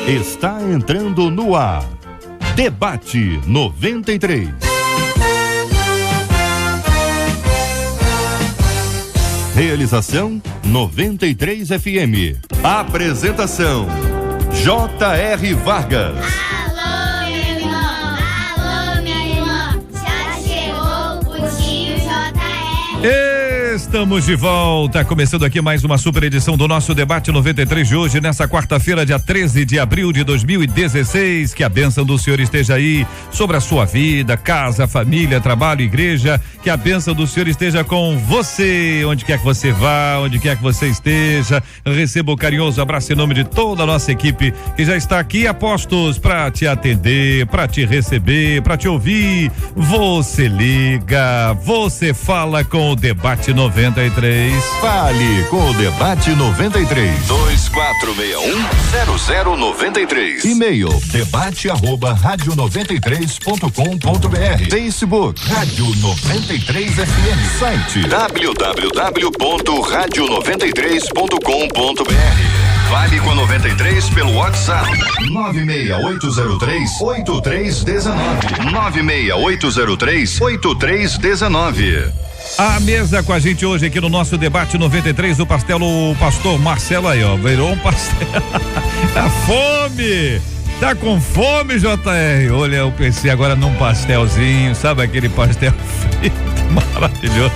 Está entrando no ar. Debate 93. Realização 93 FM. Apresentação J.R. Vargas. Alô, meu irmão, alô, minha irmã, já chegou o tio J.R. Estamos de volta, começando aqui mais uma super edição do nosso Debate 93 de hoje, nessa quarta-feira, dia 13 de abril de 2016. Que a bênção do Senhor esteja aí sobre a sua vida, casa, família, trabalho, igreja. Que a bênção do Senhor esteja com você, onde quer que você vá, onde quer que você esteja. Receba o carinhoso abraço em nome de toda a nossa equipe que já está aqui a postos para te atender, para te receber, para te ouvir. Você liga, você fala com o Debate 93. Fale com o Debate 93. 2461-0093. E-mail debate@radio93.com.br. Facebook Rádio 93 FM. Site www.radio93.com.br. Fale com a 93 pelo WhatsApp 96803-8319. 96803-8319. A mesa com a gente hoje aqui no nosso Debate 93, o pastor Marcelo aí, ó, virou um pastel. A fome! Tá com fome, JR? Olha, eu pensei agora num pastelzinho, sabe aquele pastel frito maravilhoso?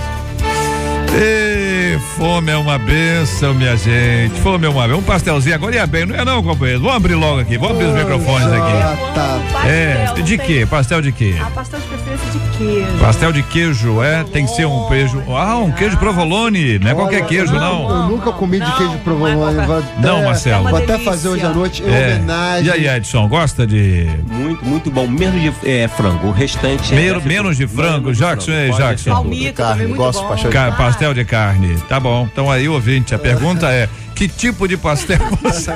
Fome é uma bênção, minha gente. Fome é uma bênção. Um pastelzinho agora ia bem, não é não, companheiro? Vamos abrir logo aqui, vamos abrir os microfones aqui. De quê? Pastel de quê? Pastel de preferência de queijo. Pastel de queijo, tem que ser um queijo. Um queijo provolone, não é qualquer queijo, não. Eu nunca comi de queijo provolone. Não, Marcelo. Vou até fazer hoje à noite em homenagem. E aí, Edson, gosta de... Muito bom. Menos de frango. O restante menos de frango. Jackson, Jackson. Palmito, também muito gosto bom. Pastel de carne. Tá bom. Então aí, ouvinte, a pergunta é: que tipo de pastel você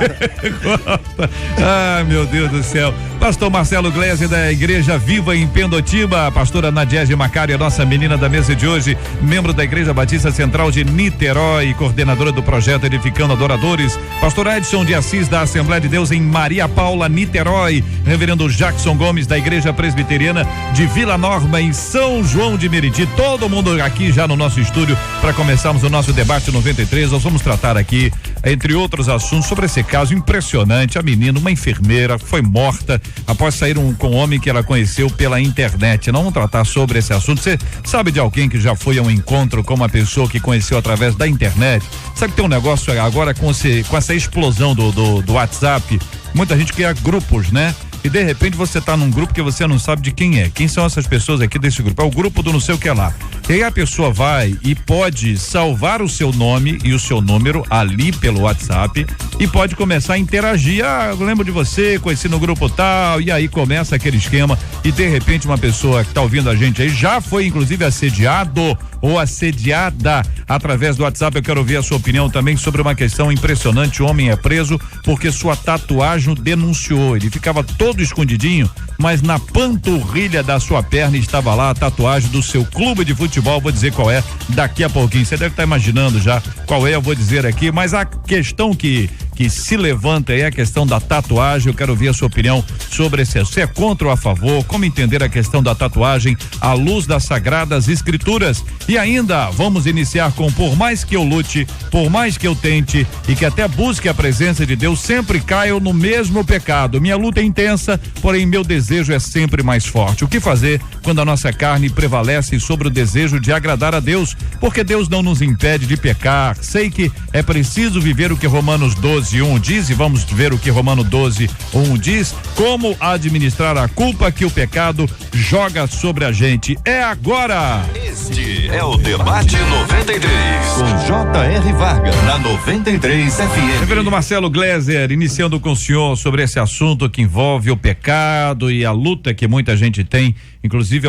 gosta? Ai, meu Deus do céu. Pastor Marcelo Glese, da Igreja Viva em Pendotiba. A pastora Nadiege Macari, a nossa menina da mesa de hoje, membro da Igreja Batista Central de Niterói, coordenadora do projeto Edificando Adoradores. Pastor Edson de Assis, da Assembleia de Deus em Maria Paula, Niterói. Reverendo Jackson Gomes, da Igreja Presbiteriana de Vila Norma, em São João de Meriti. Todo mundo aqui já no nosso estúdio para começarmos o nosso Debate 93. Nós vamos tratar aqui, entre outros assuntos, sobre esse caso impressionante. A menina, uma enfermeira, foi morta após sair com um homem que ela conheceu pela internet. Não vamos tratar sobre esse assunto. Você sabe de alguém que já foi a um encontro com uma pessoa que conheceu através da internet? Sabe que tem um negócio agora com essa explosão do WhatsApp? Muita gente cria grupos, né? E de repente você tá num grupo que você não sabe de quem é. Quem são essas pessoas aqui desse grupo? É o grupo do não sei o que lá. E aí a pessoa vai e pode salvar o seu nome e o seu número ali pelo WhatsApp e pode começar a interagir. Eu lembro de você, conheci no grupo tal, e aí começa aquele esquema e de repente uma pessoa que tá ouvindo a gente aí já foi inclusive assediado ou assediada através do WhatsApp. Eu quero ouvir a sua opinião também sobre uma questão impressionante. O homem é preso porque sua tatuagem o denunciou. Ele ficava todo escondidinho, mas na panturrilha da sua perna estava lá a tatuagem do seu clube de futebol. Vou dizer qual é daqui a pouquinho. Você deve estar imaginando já qual é, eu vou dizer aqui, mas a questão que se levanta é a questão da tatuagem. Eu quero ouvir a sua opinião sobre esse. Você é contra ou a favor? Como entender a questão da tatuagem à luz das Sagradas Escrituras? E ainda vamos iniciar com: por mais que eu lute, por mais que eu tente e que até busque a presença de Deus, sempre caio no mesmo pecado. Minha luta é intensa, porém meu desejo é sempre mais forte. O que fazer quando a nossa carne prevalece sobre o desejo de agradar a Deus? Porque Deus não nos impede de pecar. Sei que é preciso viver o que Romanos 12:1 diz, e vamos ver o que Romano 12:1 diz: como administrar a culpa que o pecado joga sobre a gente. É agora! Este é o Debate 93. com J.R. Vargas na 93 FM. Reverendo Marcelo Gleiser, iniciando com o senhor sobre esse assunto que envolve o pecado e a luta que muita gente tem. Inclusive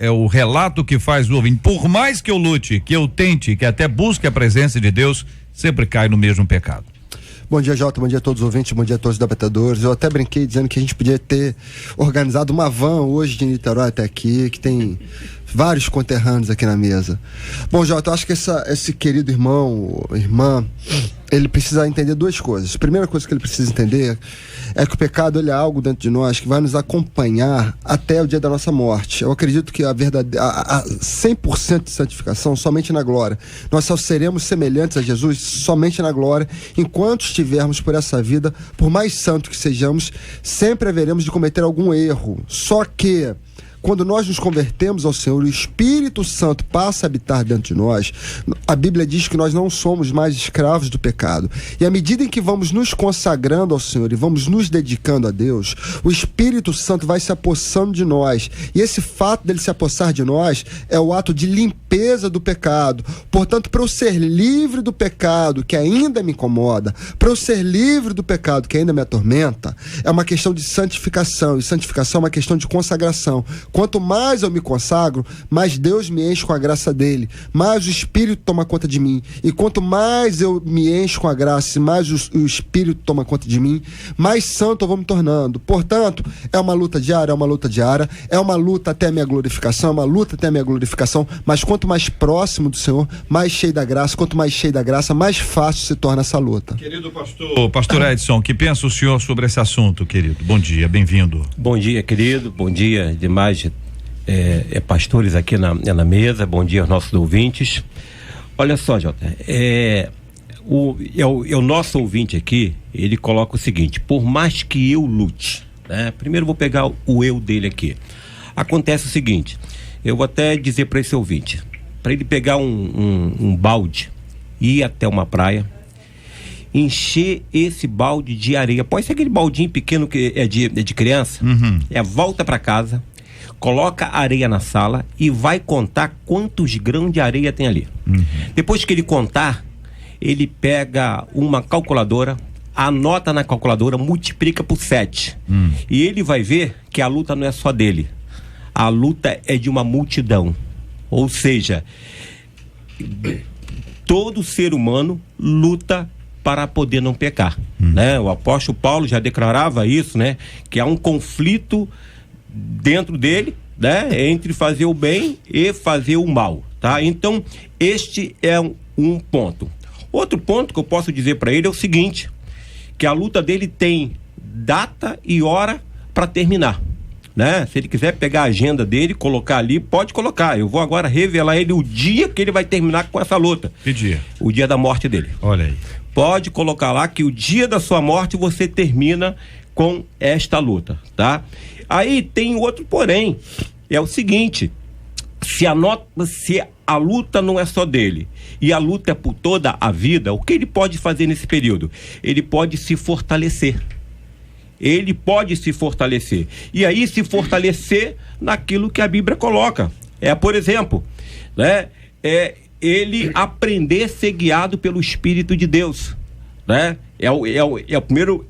é o relato que faz o ouvinte: por mais que eu lute, que eu tente, que até busque a presença de Deus, sempre cai no mesmo pecado. Bom dia, Jota, bom dia a todos os ouvintes, bom dia a todos os debatedores. Eu até brinquei dizendo que a gente podia ter organizado uma van hoje de Niterói até aqui, que tem vários conterrâneos aqui na mesa. Bom, Jota, eu acho que esse querido irmão, irmã, ele precisa entender duas coisas. A primeira coisa que ele precisa entender é que o pecado, ele é algo dentro de nós que vai nos acompanhar até o dia da nossa morte. Eu acredito que a 100% de santificação somente na glória. Nós só seremos semelhantes a Jesus somente na glória. Enquanto estivermos por essa vida, por mais santo que sejamos, sempre haveremos de cometer algum erro. Só que quando nós nos convertemos ao Senhor, o Espírito Santo passa a habitar dentro de nós. A Bíblia diz que nós não somos mais escravos do pecado. E à medida em que vamos nos consagrando ao Senhor e vamos nos dedicando a Deus, o Espírito Santo vai se apossando de nós. E esse fato dele se apossar de nós é o ato de limpeza do pecado. Portanto, para eu ser livre do pecado que ainda me incomoda, para eu ser livre do pecado que ainda me atormenta, é uma questão de santificação. E santificação é uma questão de consagração. Quanto mais eu me consagro, mais Deus me enche com a graça dele, mais o Espírito toma conta de mim. E quanto mais eu me encho com a graça e mais o Espírito toma conta de mim, mais santo eu vou me tornando. Portanto, é uma luta diária, é uma luta até a minha glorificação, mas quanto mais próximo do Senhor, mais cheio da graça. Quanto mais cheio da graça, mais fácil se torna essa luta. Querido pastor Edson, o que pensa o senhor sobre esse assunto, querido? Bom dia, bem-vindo. Bom dia, querido, bom dia demais pastores aqui na mesa, bom dia aos nossos ouvintes. Olha só, Jota, o nosso ouvinte aqui, ele coloca o seguinte: por mais que eu lute, né? Primeiro eu vou pegar o eu dele aqui. Acontece o seguinte, eu vou até dizer para esse ouvinte, para ele pegar um balde, ir até uma praia, encher esse balde de areia, pode ser aquele baldinho pequeno que é de criança, volta para casa, coloca areia na sala e vai contar quantos grãos de areia tem ali. Depois que ele contar, ele pega uma calculadora, anota na calculadora, multiplica por 7. E ele vai ver que a luta não é só dele. A luta é de uma multidão. Ou seja, todo ser humano luta para poder não pecar, né? O apóstolo Paulo já declarava isso, né? Que há um conflito dentro dele, né? Entre fazer o bem e fazer o mal, tá? Então, este é um ponto. Outro ponto que eu posso dizer para ele é o seguinte, que a luta dele tem data e hora para terminar, né? Se ele quiser pegar a agenda dele, colocar ali, pode colocar. Eu vou agora revelar ele o dia que ele vai terminar com essa luta. Que dia? O dia da morte dele. Olha aí. Pode colocar lá que o dia da sua morte você termina com esta luta, tá? Aí tem outro porém, é o seguinte, se a luta não é só dele e a luta é por toda a vida, o que ele pode fazer nesse período? Ele pode se fortalecer. E aí se fortalecer naquilo que a Bíblia coloca. Por exemplo, né? Ele aprender a ser guiado pelo Espírito de Deus, né? É o primeiro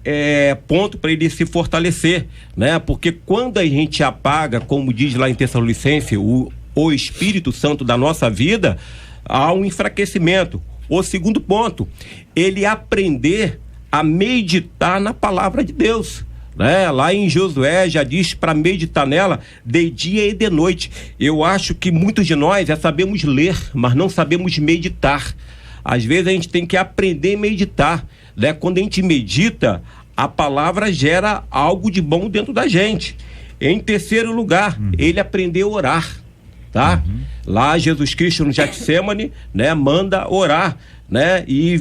ponto para ele se fortalecer, né? Porque quando a gente apaga, como diz lá em Tessalonicenses, o Espírito Santo da nossa vida, há um enfraquecimento. O segundo ponto, ele aprender a meditar na palavra de Deus, né? Lá em Josué já diz para meditar nela de dia e de noite. Eu acho que muitos de nós já sabemos ler, mas não sabemos meditar. Às vezes a gente tem que aprender a meditar, né? Quando a gente medita, a palavra gera algo de bom dentro da gente. Em terceiro lugar, ele aprendeu a orar, tá? Lá Jesus Cristo no Getsemane, né? Manda orar, né? E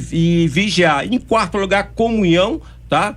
vigiar. Em quarto lugar, comunhão, tá?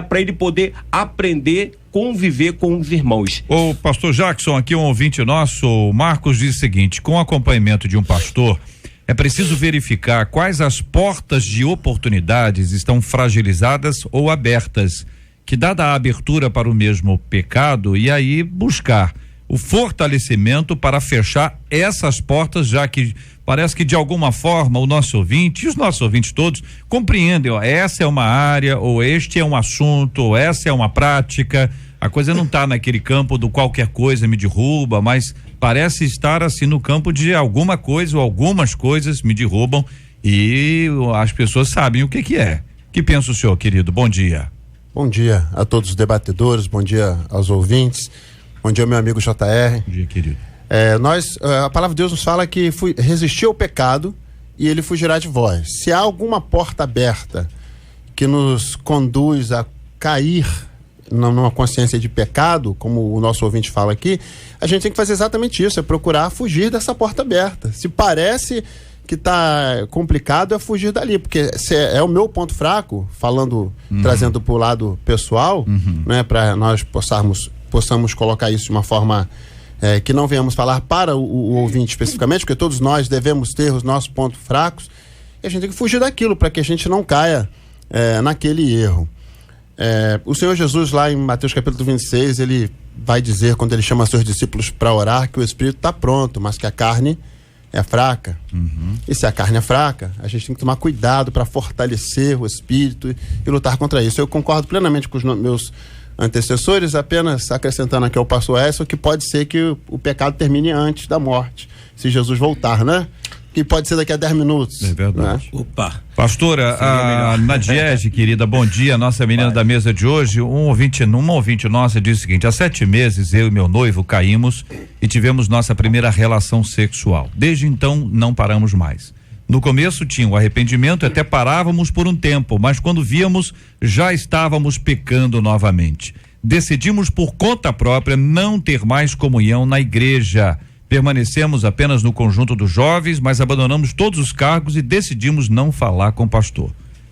Para ele poder aprender conviver com os irmãos. O pastor Jackson, aqui um ouvinte nosso, o Marcos, diz o seguinte: com o acompanhamento de um pastor, é preciso verificar quais as portas de oportunidades estão fragilizadas ou abertas, que dada a abertura para o mesmo pecado, e aí buscar o fortalecimento para fechar essas portas, já que parece que de alguma forma o nosso ouvinte e os nossos ouvintes todos compreendem, essa é uma área, ou este é um assunto, ou essa é uma prática. A coisa não está naquele campo do qualquer coisa me derruba, mas parece estar assim no campo de alguma coisa ou algumas coisas me derrubam e as pessoas sabem o que é. Que pensa o senhor, querido? Bom dia. Bom dia a todos os debatedores, bom dia aos ouvintes, bom dia meu amigo JR. Bom dia, querido. A palavra de Deus nos fala que resistir ao pecado e ele fugirá de vós. Se há alguma porta aberta que nos conduz a cair numa consciência de pecado, como o nosso ouvinte fala aqui, a gente tem que fazer exatamente isso, é procurar fugir dessa porta aberta. Se parece que está complicado, é fugir dali, porque se é o meu ponto fraco, falando, trazendo para o lado pessoal, né, para nós possamos colocar isso de uma forma que não venhamos falar para o ouvinte especificamente, porque todos nós devemos ter os nossos pontos fracos, e a gente tem que fugir daquilo para que a gente não caia naquele erro. O Senhor Jesus, lá em Mateus capítulo 26, ele vai dizer, quando ele chama seus discípulos para orar, que o espírito está pronto, mas que a carne é fraca. E se a carne é fraca, a gente tem que tomar cuidado para fortalecer o espírito e lutar contra isso. Eu concordo plenamente com os meus antecessores, apenas acrescentando aqui ao pastor Edson, que pode ser que o pecado termine antes da morte, se Jesus voltar, né? Que pode ser daqui a 10 minutos. É verdade. Né? Opa. Pastora, a Nadiege, querida, bom dia, nossa menina da mesa de hoje, uma ouvinte nossa diz o seguinte: há 7 meses eu e meu noivo caímos e tivemos nossa primeira relação sexual. Desde então não paramos mais. No começo tinha o arrependimento, até parávamos por um tempo, mas quando víamos já estávamos pecando novamente. Decidimos por conta própria não ter mais comunhão na igreja. Permanecemos apenas no conjunto dos jovens, mas abandonamos todos os cargos e decidimos não falar com o pastor.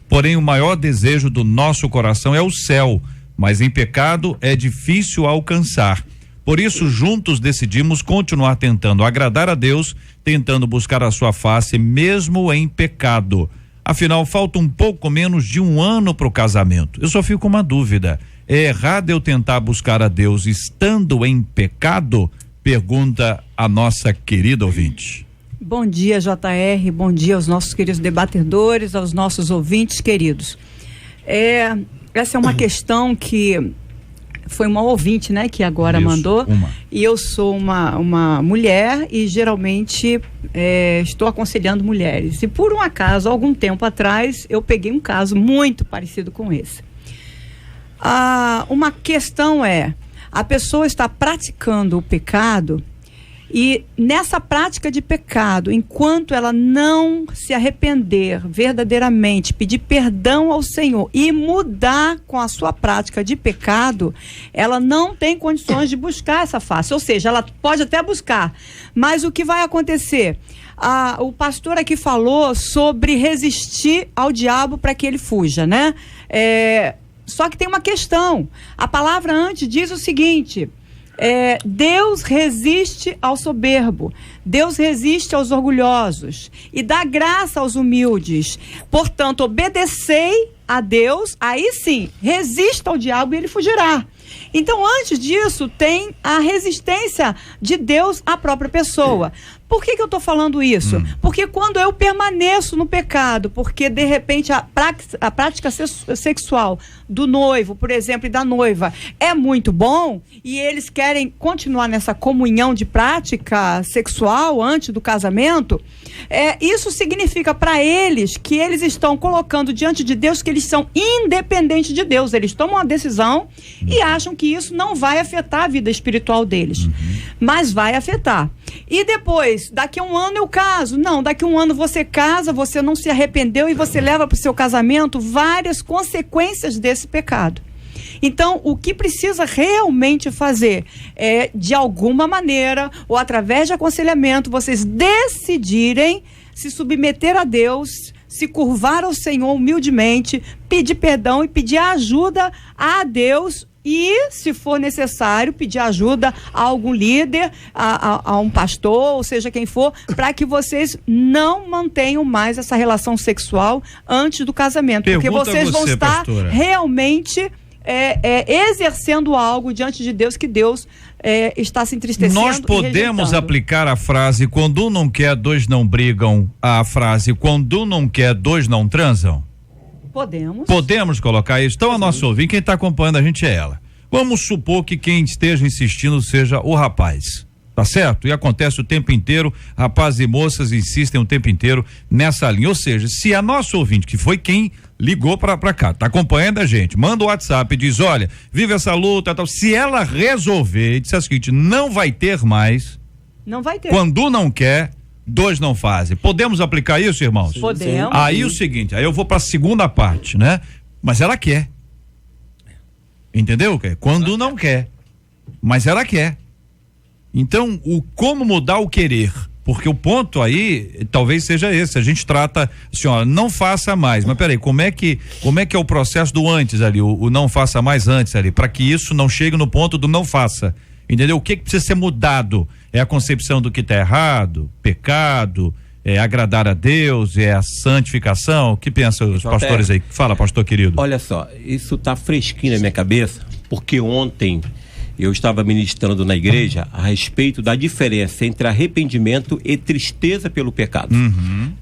Porém, o maior desejo do nosso coração é o céu, mas em pecado é difícil alcançar. Por isso, juntos decidimos continuar tentando agradar a Deus, tentando buscar a sua face, mesmo em pecado. Afinal, falta um pouco menos de 1 ano para o casamento. Eu só fico com uma dúvida: é errado eu tentar buscar a Deus estando em pecado? Pergunta a nossa querida ouvinte. Bom dia, JR, bom dia aos nossos queridos debatedores, aos nossos ouvintes queridos. Essa é uma questão que foi uma ouvinte, né, que agora mandou. E eu sou uma mulher e geralmente estou aconselhando mulheres. E por um acaso, algum tempo atrás, eu peguei um caso muito parecido com esse. Uma questão a pessoa está praticando o pecado e nessa prática de pecado, enquanto ela não se arrepender verdadeiramente, pedir perdão ao Senhor e mudar com a sua prática de pecado, ela não tem condições de buscar essa face. Ou seja, ela pode até buscar, mas o que vai acontecer? O pastor aqui falou sobre resistir ao diabo para que ele fuja, né? Só que tem uma questão. A palavra antes diz o seguinte: Deus resiste ao soberbo, Deus resiste aos orgulhosos e dá graça aos humildes. Portanto, obedecei a Deus, aí sim, resista ao diabo e ele fugirá. Então, antes disso, tem a resistência de Deus à própria pessoa. Por que eu estou falando isso? Porque quando eu permaneço no pecado, porque de repente a prática sexual do noivo, por exemplo, e da noiva é muito bom, e eles querem continuar nessa comunhão de prática sexual antes do casamento, isso significa para eles que eles estão colocando diante de Deus que eles são independentes de Deus. Eles tomam uma decisão e acham que isso não vai afetar a vida espiritual deles, mas vai afetar. E depois, daqui a 1 ano eu caso. Não, daqui a 1 ano você casa, você não se arrependeu e você leva para o seu casamento várias consequências desse pecado. Então, o que precisa realmente fazer é, de alguma maneira, ou através de aconselhamento, vocês decidirem se submeter a Deus, se curvar ao Senhor humildemente, pedir perdão e pedir ajuda a Deus. E, se for necessário, pedir ajuda a algum líder, a um pastor, ou seja, quem for, para que vocês não mantenham mais essa relação sexual antes do casamento. Porque vocês vão estar, pastora, realmente exercendo algo diante de Deus que Deus está se entristecendo. Nós podemos aplicar a frase: quando um não quer, 2 não brigam, a frase: quando um não quer, 2 não transam? Podemos colocar isso. Então, a nossa ouvinte, quem está acompanhando a gente é ela. Vamos supor que quem esteja insistindo seja o rapaz, tá certo? E acontece o tempo inteiro, rapazes e moças insistem o tempo inteiro nessa linha. Ou seja, se a nossa ouvinte, que foi quem ligou pra cá, tá acompanhando a gente, manda o WhatsApp e diz: olha, vive essa luta, tal. Se ela resolver e disser o seguinte: não vai ter mais, não vai ter. Quando não quer, dois não fazem. Podemos aplicar isso, irmãos? Podemos. Aí o seguinte, aí eu vou para a segunda parte, né? Mas ela quer. Entendeu? Quando não quer. Mas ela quer. Então, como mudar o querer? Porque o ponto aí talvez seja esse. A gente trata assim, ó, não faça mais. Mas peraí, como é que é o processo do antes ali, o não faça mais antes ali, para que isso não chegue no ponto do não faça? Entendeu? O que precisa ser mudado? É a concepção do que está errado, pecado, é agradar a Deus, é a santificação? O que pensam os pastores aí? Fala, pastor querido. Olha só, isso tá fresquinho na minha cabeça, porque ontem eu estava ministrando na igreja a respeito da diferença entre arrependimento e tristeza pelo pecado,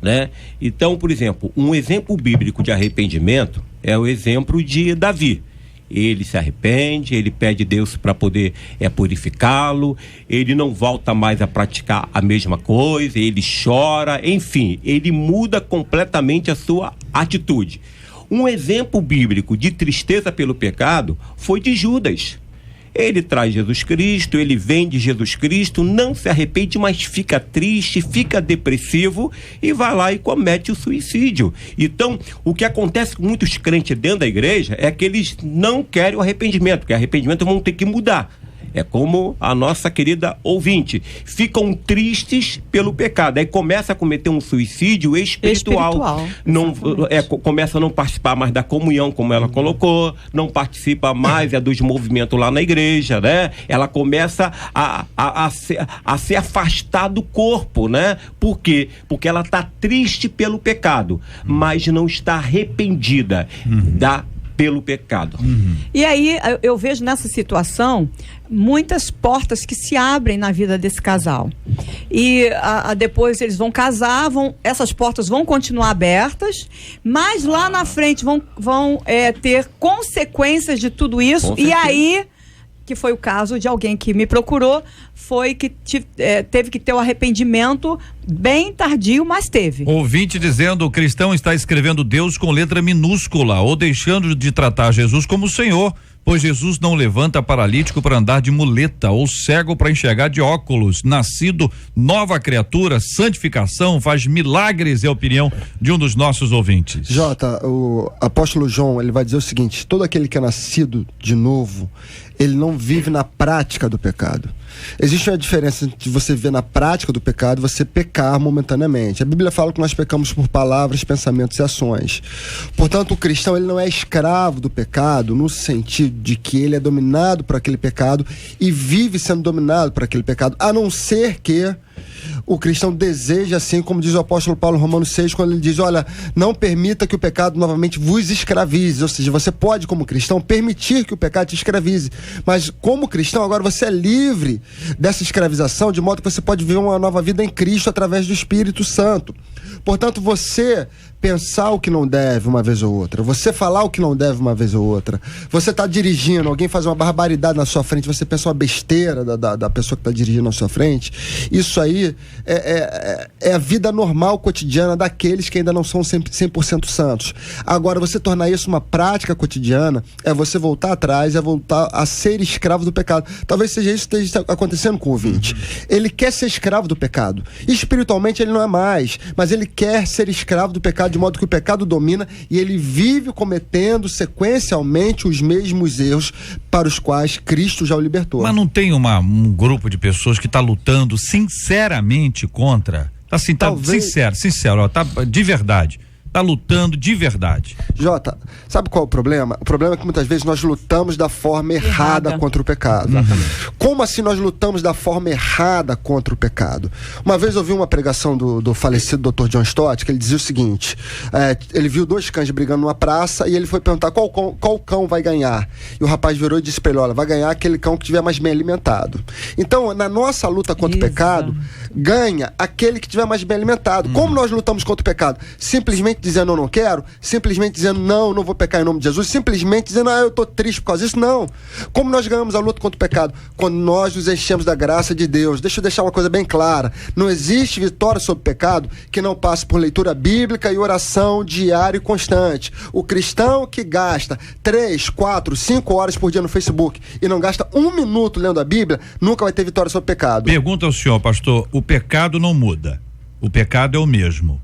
né? Então, por exemplo, um exemplo bíblico de arrependimento é o exemplo de Davi. Ele se arrepende, ele pede Deus para poder purificá-lo, ele não volta mais a praticar a mesma coisa, ele chora, enfim, ele muda completamente a sua atitude. Um exemplo bíblico de tristeza pelo pecado foi de Judas. Ele traz Jesus Cristo, ele vende Jesus Cristo, não se arrepende, mas fica triste, fica depressivo e vai lá e comete o suicídio. Então, o que acontece com muitos crentes dentro da igreja é que eles não querem o arrependimento, porque arrependimento vão ter que mudar. É como a nossa querida ouvinte, ficam tristes pelo pecado, aí começa a cometer um suicídio espiritual. Não, começa a não participar mais da comunhão, como ela colocou, não participa mais dos movimentos lá na igreja, né? Ela começa a se afastar do corpo, né? Por quê? Porque ela está triste pelo pecado, mas não está arrependida pelo pecado. E aí eu vejo nessa situação muitas portas que se abrem na vida desse casal. E depois eles vão casar, essas portas vão continuar abertas, mas lá na frente vão ter consequências de tudo isso. E aí, que foi o caso de alguém que me procurou, foi que teve que ter o arrependimento bem tardio, mas teve. Ouvinte dizendo: o cristão está escrevendo Deus com letra minúscula ou deixando de tratar Jesus como Senhor, pois Jesus não levanta paralítico para andar de muleta ou cego para enxergar de óculos. Nascido nova criatura, santificação, faz milagres, é a opinião de um dos nossos ouvintes. Jota, o apóstolo João, ele vai dizer o seguinte: todo aquele que é nascido de novo, ele não vive na prática do pecado. Existe uma diferença entre você viver na prática do pecado e você pecar momentaneamente. A Bíblia fala que nós pecamos por palavras, pensamentos e ações. Portanto, o cristão, ele não é escravo do pecado no sentido de que ele é dominado por aquele pecado e vive sendo dominado por aquele pecado, a não ser que o cristão deseja, assim como diz o apóstolo Paulo em Romanos 6, quando ele diz: olha, não permita que o pecado novamente vos escravize. Ou seja, você pode, como cristão, permitir que o pecado te escravize, mas como cristão, agora você é livre dessa escravização, de modo que você pode viver uma nova vida em Cristo através do Espírito Santo. Portanto, você pensar o que não deve uma vez ou outra, você falar o que não deve uma vez ou outra, você está dirigindo, alguém faz uma barbaridade na sua frente, você pensa uma besteira da pessoa que está dirigindo na sua frente, isso aí é a vida normal, cotidiana daqueles que ainda não são 100% santos. Agora, você tornar isso uma prática cotidiana, é você voltar atrás, é voltar a ser escravo do pecado. Talvez seja isso que esteja acontecendo com o ouvinte. Ele quer ser escravo do pecado. Espiritualmente ele não é mais, mas ele quer ser escravo do pecado, de modo que o pecado domina e ele vive cometendo sequencialmente os mesmos erros para os quais Cristo já o libertou. Mas não tem um grupo de pessoas que está lutando sinceramente contra? Assim, tá sincero, ó, tá de verdade. Tá lutando de verdade. Jota, sabe qual é o problema? O problema é que muitas vezes nós lutamos da forma errada contra o pecado. Como assim nós lutamos da forma errada contra o pecado? Uma vez eu ouvi uma pregação do falecido Dr. John Stott, que ele dizia o seguinte: ele viu dois cães brigando numa praça e ele foi perguntar qual cão vai ganhar. E o rapaz virou e disse pra ele: olha, vai ganhar aquele cão que estiver mais bem alimentado. Então, na nossa luta contra o pecado, ganha aquele que estiver mais bem alimentado. Como nós lutamos contra o pecado? Simplesmente dizendo eu não quero, simplesmente dizendo não vou pecar em nome de Jesus, simplesmente dizendo eu tô triste por causa disso. Não. Como nós ganhamos a luta contra o pecado? Quando nós nos enchemos da graça de Deus. Deixa eu deixar uma coisa bem clara: não existe vitória sobre o pecado que não passe por leitura bíblica e oração diária e constante. O cristão que gasta 3, 4, 5 horas por dia no Facebook e não gasta 1 minuto lendo a Bíblia, nunca vai ter vitória sobre o pecado. Pergunta ao senhor, pastor: o pecado não muda? O pecado é o mesmo.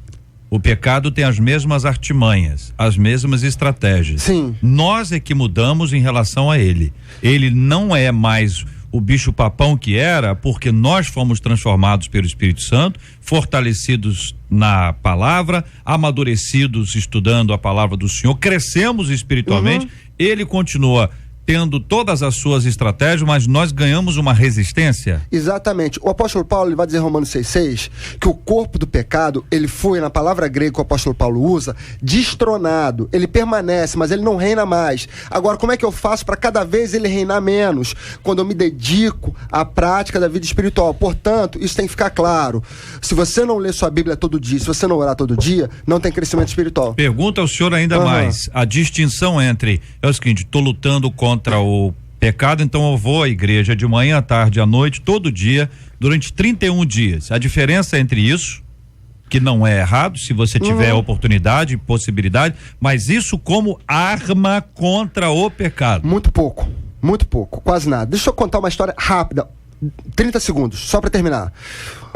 O pecado tem as mesmas artimanhas, as mesmas estratégias. Sim. Nós é que mudamos em relação a ele. Ele não é mais o bicho papão que era, porque nós fomos transformados pelo Espírito Santo, fortalecidos na palavra, amadurecidos estudando a palavra do Senhor, crescemos espiritualmente. Ele continua tendo todas as suas estratégias, mas nós ganhamos uma resistência. Exatamente. O apóstolo Paulo, ele vai dizer em Romanos 6,6 que o corpo do pecado, ele foi, na palavra grega que o apóstolo Paulo usa, destronado. Ele permanece, mas ele não reina mais. Agora, como é que eu faço para cada vez ele reinar menos? Quando eu me dedico à prática da vida espiritual. Portanto, isso tem que ficar claro. Se você não lê sua Bíblia todo dia, se você não orar todo dia, não tem crescimento espiritual. Pergunta ao senhor ainda mais. A distinção entre, é o seguinte, estou lutando contra o pecado, então eu vou à igreja de manhã, à tarde, à noite, todo dia, durante 31 dias. A diferença entre isso, que não é errado, se você tiver oportunidade, possibilidade, mas isso como arma contra o pecado. Muito pouco, quase nada. Deixa eu contar uma história rápida, 30 segundos, só para terminar.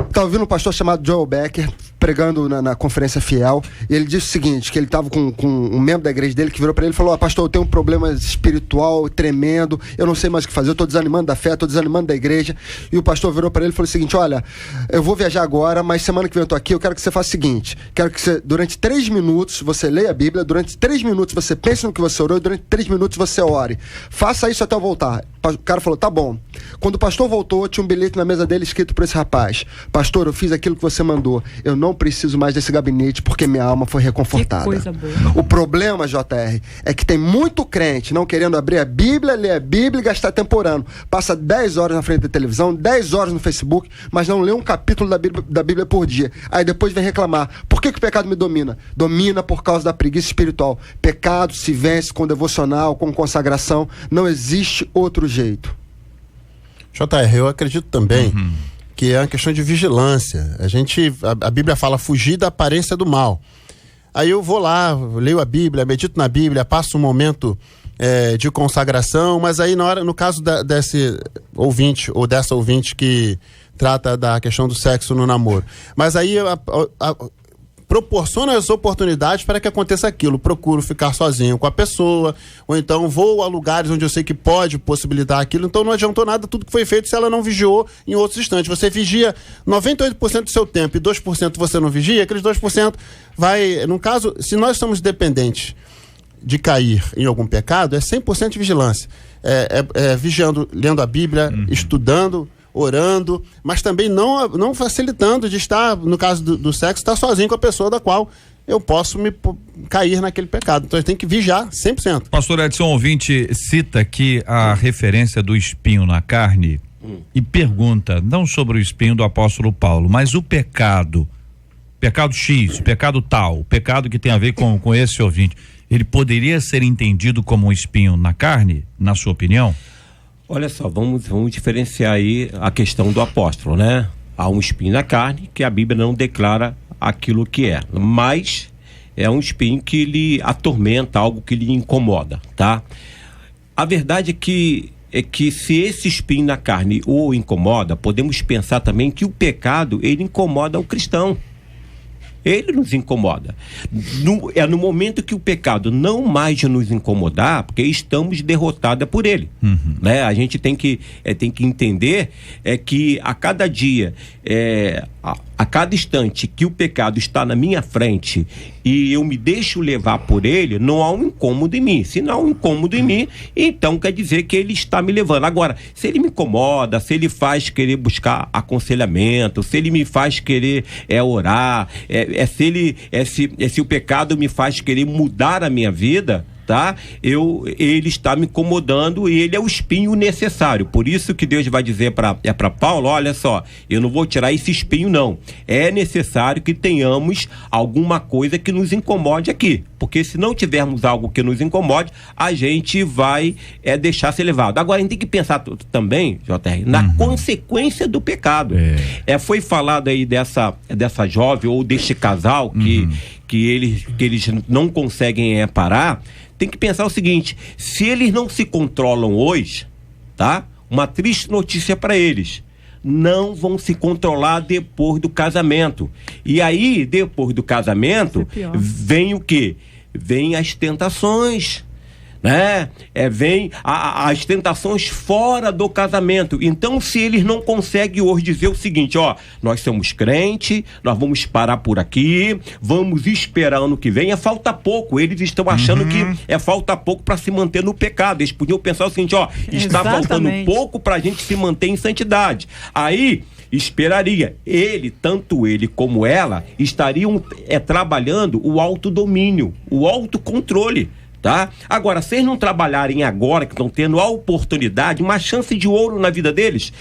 Estava ouvindo um pastor chamado Joel Becker pregando na Conferência Fiel, e ele disse o seguinte, que ele estava com um membro da igreja dele que virou para ele e falou: pastor, eu tenho um problema espiritual tremendo, eu não sei mais o que fazer, eu estou desanimando da fé, estou desanimando da igreja. E o pastor virou para ele e falou o seguinte: olha, eu vou viajar agora, mas semana que vem eu estou aqui, eu quero que você faça o seguinte, quero que você, durante 3 minutos, você leia a Bíblia, durante 3 minutos você pense no que você orou, e durante 3 minutos você ore. Faça isso até eu voltar. O cara falou: tá bom. Quando o pastor voltou, tinha um bilhete na mesa dele escrito por esse rapaz: pastor, eu fiz aquilo que você mandou, eu não preciso mais desse gabinete porque minha alma foi reconfortada. Que coisa boa. O problema, JR, é que tem muito crente não querendo abrir a Bíblia, ler a Bíblia e gastar tempo orando. Passa 10 horas na frente da televisão, 10 horas no Facebook, mas não lê um capítulo da Bíblia por dia. Aí depois vem reclamar: por que o pecado me domina? Domina por causa da preguiça espiritual. Pecado se vence com devocional, com consagração. Não existe outro jeito. JR, eu acredito também que é uma questão de vigilância. A Bíblia fala fugir da aparência do mal. Aí eu vou lá, leio a Bíblia, medito na Bíblia, passo um momento de consagração, mas aí no caso desse ouvinte ou dessa ouvinte que trata da questão do sexo no namoro, mas aí proporciona as oportunidades para que aconteça aquilo. Procuro ficar sozinho com a pessoa, ou então vou a lugares onde eu sei que pode possibilitar aquilo. Então não adiantou nada tudo que foi feito se ela não vigiou em outros instantes. Você vigia 98% do seu tempo e 2% você não vigia, aqueles 2% vai... No caso, se nós estamos dependentes de cair em algum pecado, é 100% de vigilância. Vigiando, lendo a Bíblia, estudando, orando, mas também não facilitando de estar, no caso do sexo, estar sozinho com a pessoa da qual eu posso cair naquele pecado. Então a gente tem que vigiar 100%. Pastor Edson, ouvinte cita aqui a referência do espinho na carne e pergunta, não sobre o espinho do apóstolo Paulo, mas o pecado X, o pecado tal, o pecado que tem a ver com esse ouvinte, ele poderia ser entendido como um espinho na carne, na sua opinião? Olha só, vamos diferenciar aí a questão do apóstolo, né? Há um espinho na carne que a Bíblia não declara aquilo que é, mas é um espinho que lhe atormenta, algo que lhe incomoda, tá? A verdade é que se esse espinho na carne o incomoda, podemos pensar também que o pecado, ele incomoda o cristão. Ele nos incomoda. No momento que o pecado não mais nos incomodar, porque estamos derrotados por ele. Né? A gente tem que entender que a cada dia, a cada instante que o pecado está na minha frente e eu me deixo levar por ele, não há um incômodo em mim. Se não há um incômodo em mim, então quer dizer que ele está me levando. Agora, se ele me incomoda, se ele faz querer buscar aconselhamento, se ele me faz querer orar, se o pecado me faz querer mudar a minha vida, tá? Ele está me incomodando e ele é o espinho necessário. Por isso que Deus vai dizer para Paulo: olha só, eu não vou tirar esse espinho não. É necessário que tenhamos alguma coisa que nos incomode aqui. Porque se não tivermos algo que nos incomode, a gente vai deixar ser levado. Agora, a gente tem que pensar também, JR, na consequência do pecado. Foi falado aí dessa jovem ou deste casal que eles não conseguem parar. Tem que pensar o seguinte: se eles não se controlam hoje, tá? Uma triste notícia para eles. não vão se controlar depois do casamento. E aí, depois do casamento, vem o quê? Vem as tentações, né? Vem as tentações fora do casamento. Então, se eles não conseguem hoje dizer o seguinte, ó, nós somos crente, nós vamos parar por aqui, vamos esperar ano que vem, falta pouco. Eles estão achando que falta pouco para se manter no pecado. Eles podiam pensar o seguinte, ó, está faltando pouco para a gente se manter em santidade. Aí esperaria, tanto ele como ela, estariam trabalhando o autodomínio, o autocontrole. Tá? Agora, se eles não trabalharem agora, que estão tendo a oportunidade, uma chance de ouro na vida deles,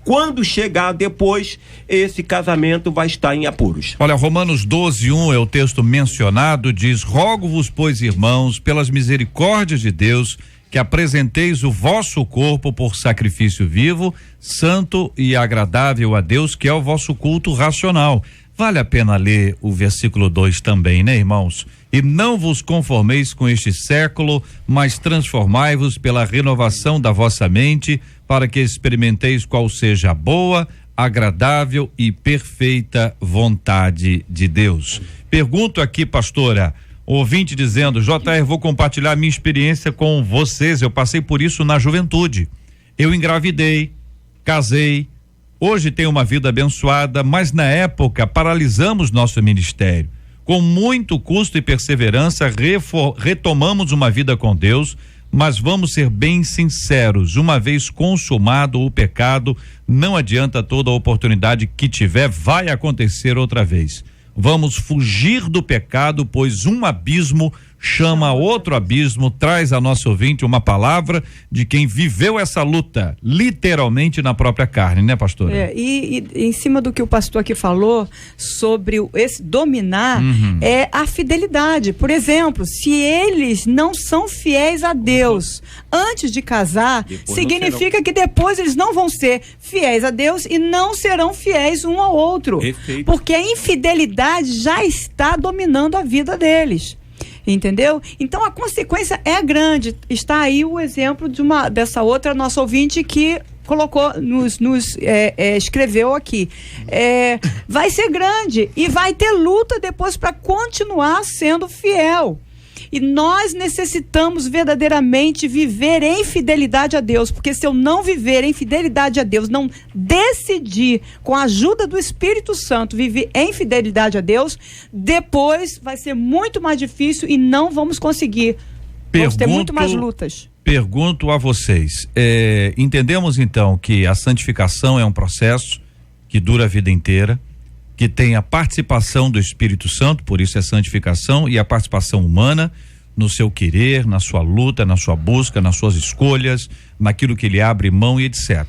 quando chegar depois, esse casamento vai estar em apuros. Olha, Romanos 12:1 é o texto mencionado, diz: rogo-vos, pois, irmãos, pelas misericórdias de Deus, que apresenteis o vosso corpo por sacrifício vivo, santo e agradável a Deus, que é o vosso culto racional. Vale a pena ler o versículo 2 também, né, irmãos? E não vos conformeis com este século, mas transformai-vos pela renovação da vossa mente, para que experimenteis qual seja a boa, agradável e perfeita vontade de Deus. Pergunto aqui, pastora, ouvinte dizendo: JR, vou compartilhar minha experiência com vocês, eu passei por isso na juventude. Eu engravidei, casei, hoje tenho uma vida abençoada, mas na época paralisamos nosso ministério. Com muito custo e perseverança, retomamos uma vida com Deus, mas vamos ser bem sinceros, uma vez consumado o pecado, não adianta, toda a oportunidade que tiver, vai acontecer outra vez. Vamos fugir do pecado, pois um abismo chama outro abismo. Traz a nosso ouvinte uma palavra de quem viveu essa luta, literalmente na própria carne, né, pastora? E em cima do que o pastor aqui falou sobre esse dominar, é a fidelidade. Por exemplo, se eles não são fiéis a Deus antes de casar, depois significa que depois eles não vão ser fiéis a Deus e não serão fiéis um ao outro. Perfeito. Porque a infidelidade já está dominando a vida deles. Entendeu? Então a consequência é grande. Está aí o exemplo dessa outra nossa ouvinte que colocou, escreveu aqui. Vai ser grande e vai ter luta depois para continuar sendo fiel. E nós necessitamos verdadeiramente viver em fidelidade a Deus, porque se eu não viver em fidelidade a Deus, não decidir com a ajuda do Espírito Santo viver em fidelidade a Deus, depois vai ser muito mais difícil e não vamos conseguir. Vamos ter muito mais lutas. Pergunto a vocês, entendemos então que a santificação é um processo que dura a vida inteira, que tem a participação do Espírito Santo, por isso é santificação, e a participação humana no seu querer, na sua luta, na sua busca, nas suas escolhas, naquilo que ele abre mão e etc.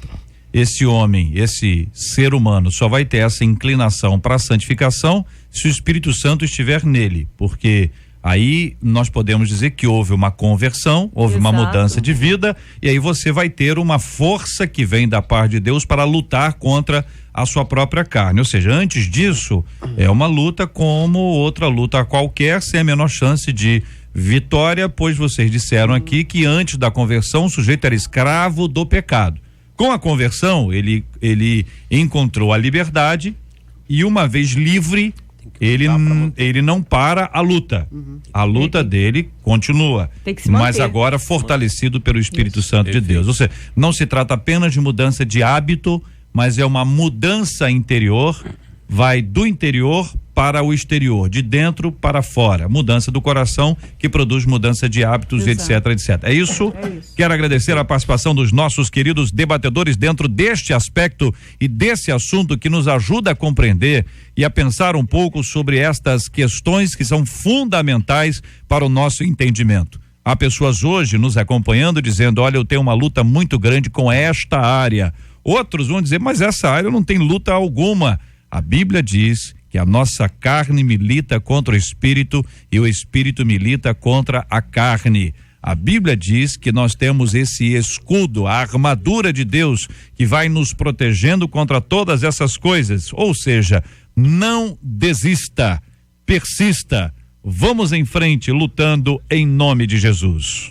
Esse homem, esse ser humano só vai ter essa inclinação para a santificação se o Espírito Santo estiver nele, porque aí nós podemos dizer que houve uma conversão, houve uma mudança de vida, e aí você vai ter uma força que vem da parte de Deus para lutar contra a sua própria carne. Ou seja, antes disso, é uma luta como outra luta qualquer, sem a menor chance de vitória, pois vocês disseram aqui que antes da conversão o sujeito era escravo do pecado. Com a conversão, ele encontrou a liberdade e, uma vez livre, ele não para a luta. A luta dele continua, mas agora fortalecido pelo Espírito Santo de Deus. Ou seja, não se trata apenas de mudança de hábito, mas é uma mudança interior, vai do interior para o exterior, de dentro para fora, mudança do coração que produz mudança de hábitos, etc, etc. É isso? Quero agradecer a participação dos nossos queridos debatedores dentro deste aspecto e desse assunto que nos ajuda a compreender e a pensar um pouco sobre estas questões que são fundamentais para o nosso entendimento. Há pessoas hoje nos acompanhando dizendo: olha, eu tenho uma luta muito grande com esta área. Outros vão dizer: mas essa área não tem luta alguma. A Bíblia diz que a nossa carne milita contra o espírito e o espírito milita contra a carne. A Bíblia diz que nós temos esse escudo, a armadura de Deus, que vai nos protegendo contra todas essas coisas. Ou seja, não desista, persista. Vamos em frente lutando em nome de Jesus.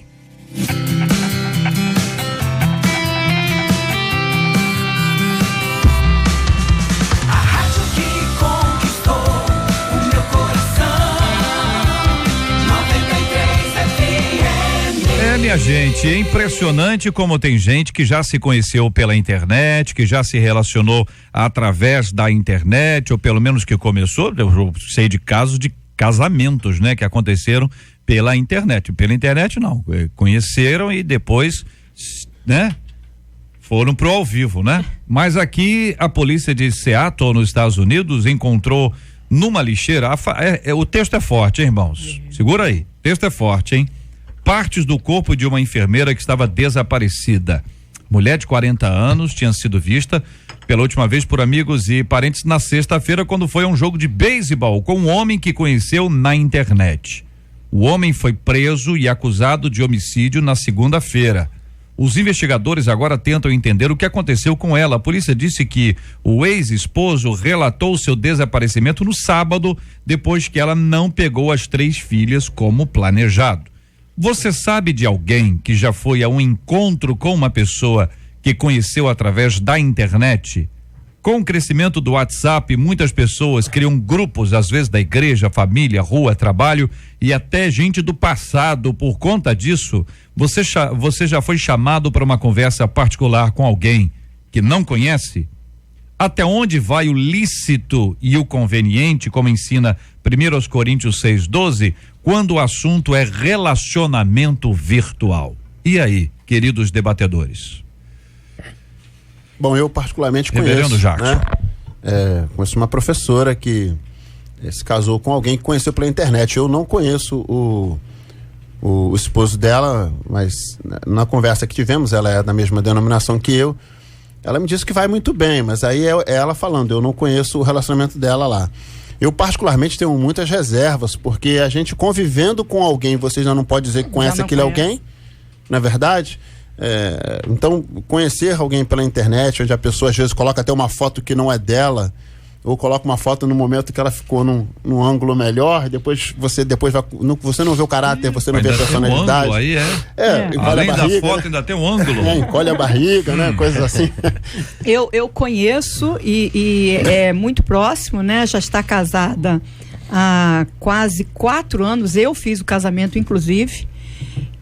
Minha gente, é impressionante como tem gente que já se conheceu pela internet, que já se relacionou através da internet, ou pelo menos que começou, eu sei de casos de casamentos, né, que aconteceram pela internet. Pela internet não, conheceram e depois, né, foram pro ao vivo, né? Mas aqui a polícia de Seattle, nos Estados Unidos, encontrou numa lixeira, o texto é forte, hein, irmãos? Segura aí, o texto é forte, hein? Partes do corpo de uma enfermeira que estava desaparecida. Mulher de 40 anos tinha sido vista pela última vez por amigos e parentes na sexta-feira, quando foi a um jogo de beisebol com um homem que conheceu na internet. O homem foi preso e acusado de homicídio na segunda-feira. Os investigadores agora tentam entender o que aconteceu com ela. A polícia disse que o ex-esposo relatou seu desaparecimento no sábado, depois que ela não pegou as 3 filhas como planejado. Você sabe de alguém que já foi a um encontro com uma pessoa que conheceu através da internet? Com o crescimento do WhatsApp, muitas pessoas criam grupos, às vezes da igreja, família, rua, trabalho e até gente do passado. Por conta disso, você já foi chamado para uma conversa particular com alguém que não conhece? Até onde vai o lícito e o conveniente, como ensina 1 Coríntios 6:12, quando o assunto é relacionamento virtual? E aí, queridos debatedores? Bom, eu particularmente Reverendo conheço, Jackson, né? Conheço uma professora que se casou com alguém que conheceu pela internet. Eu não conheço o esposo dela, mas na conversa que tivemos, ela é da mesma denominação que eu. Ela me disse que vai muito bem, mas aí é ela falando, eu não conheço o relacionamento dela lá. Eu particularmente tenho muitas reservas, porque a gente convivendo com alguém, você já não pode dizer que conhece aquele alguém, não é verdade? Então, conhecer alguém pela internet, onde a pessoa às vezes coloca até uma foto que não é dela, ou coloca uma foto no momento que ela ficou num ângulo melhor, depois você não vê o caráter, você não vê a personalidade. Um aí Além da foto ainda tem um ângulo. Encolhe a barriga, né? Coisas assim. Eu conheço e é muito próximo, né? Já está casada há quase 4 anos. Eu fiz o casamento, inclusive.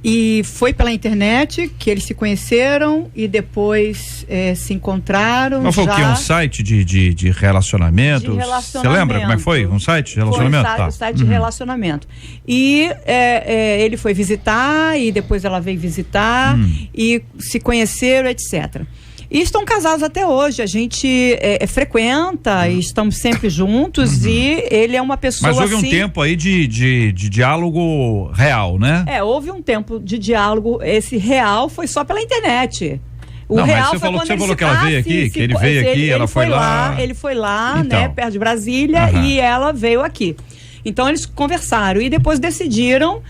E foi pela internet que eles se conheceram e depois se encontraram. Mas foi o quê? Um site de relacionamento? De relacionamento. Você lembra como é que foi? Um site de relacionamento? Foi um site de relacionamento. E ele foi visitar e depois ela veio visitar e se conheceram, etc. E estão casados até hoje, a gente frequenta e estamos sempre juntos e ele é uma pessoa. Mas houve um tempo aí de diálogo real, né? Houve um tempo de diálogo, esse real foi só pela internet. O real mas você foi falou que ela veio aqui, que ele veio aqui, ela foi lá. Ele foi lá, então, né, perto de Brasília e ela veio aqui. Então eles conversaram e depois decidiram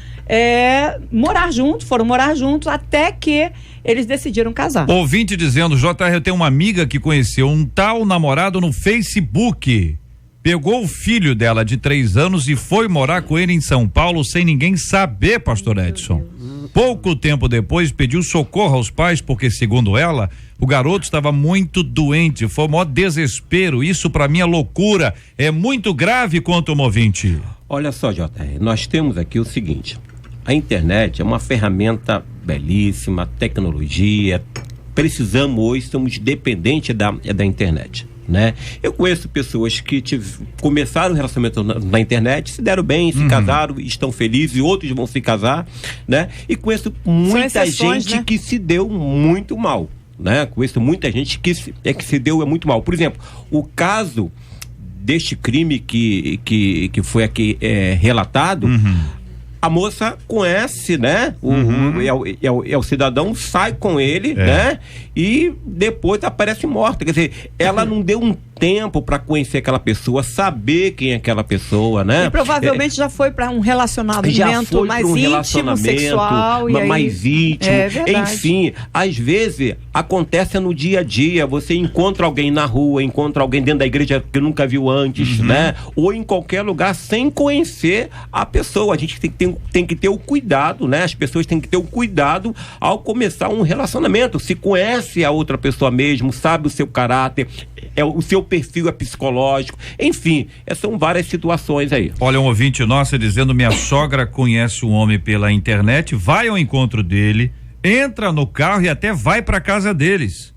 foram morar juntos até que eles decidiram casar. Ouvinte dizendo, JR, eu tenho uma amiga que conheceu um tal namorado no Facebook, pegou o filho dela de 3 anos e foi morar com ele em São Paulo sem ninguém saber, pastor Edson. Pouco tempo depois pediu socorro aos pais porque, segundo ela, o garoto estava muito doente, foi o maior desespero. Isso pra mim é loucura, é muito grave quanto um ouvinte. Olha só, JR, nós temos aqui o seguinte: a internet é uma ferramenta belíssima, tecnologia, precisamos hoje, estamos dependentes da internet, né? Eu conheço pessoas que começaram o relacionamento na internet, se deram bem, se casaram, estão felizes, e outros vão se casar, né? E conheço muita gente, né, que se deu muito mal, né? Conheço muita gente que se deu muito mal. Por exemplo, o caso deste crime que foi aqui relatado, a moça conhece, né? O cidadão, sai com ele, né? E depois aparece morta. Quer dizer, ela não deu um tempo para conhecer aquela pessoa, saber quem é aquela pessoa, né? E provavelmente já foi para um relacionamento mais íntimo, sexual. Mais íntimo. Enfim, às vezes acontece no dia a dia. Você encontra alguém na rua, encontra alguém dentro da igreja que nunca viu antes, né? Ou em qualquer lugar sem conhecer a pessoa. A gente tem que ter o cuidado, né? As pessoas têm que ter o cuidado ao começar um relacionamento. Se conhece a outra pessoa mesmo, sabe o seu caráter, o seu perfil é psicológico, enfim, são várias situações aí. Olha, um ouvinte nosso dizendo: minha sogra conhece um homem pela internet, vai ao encontro dele, entra no carro e até vai para casa deles.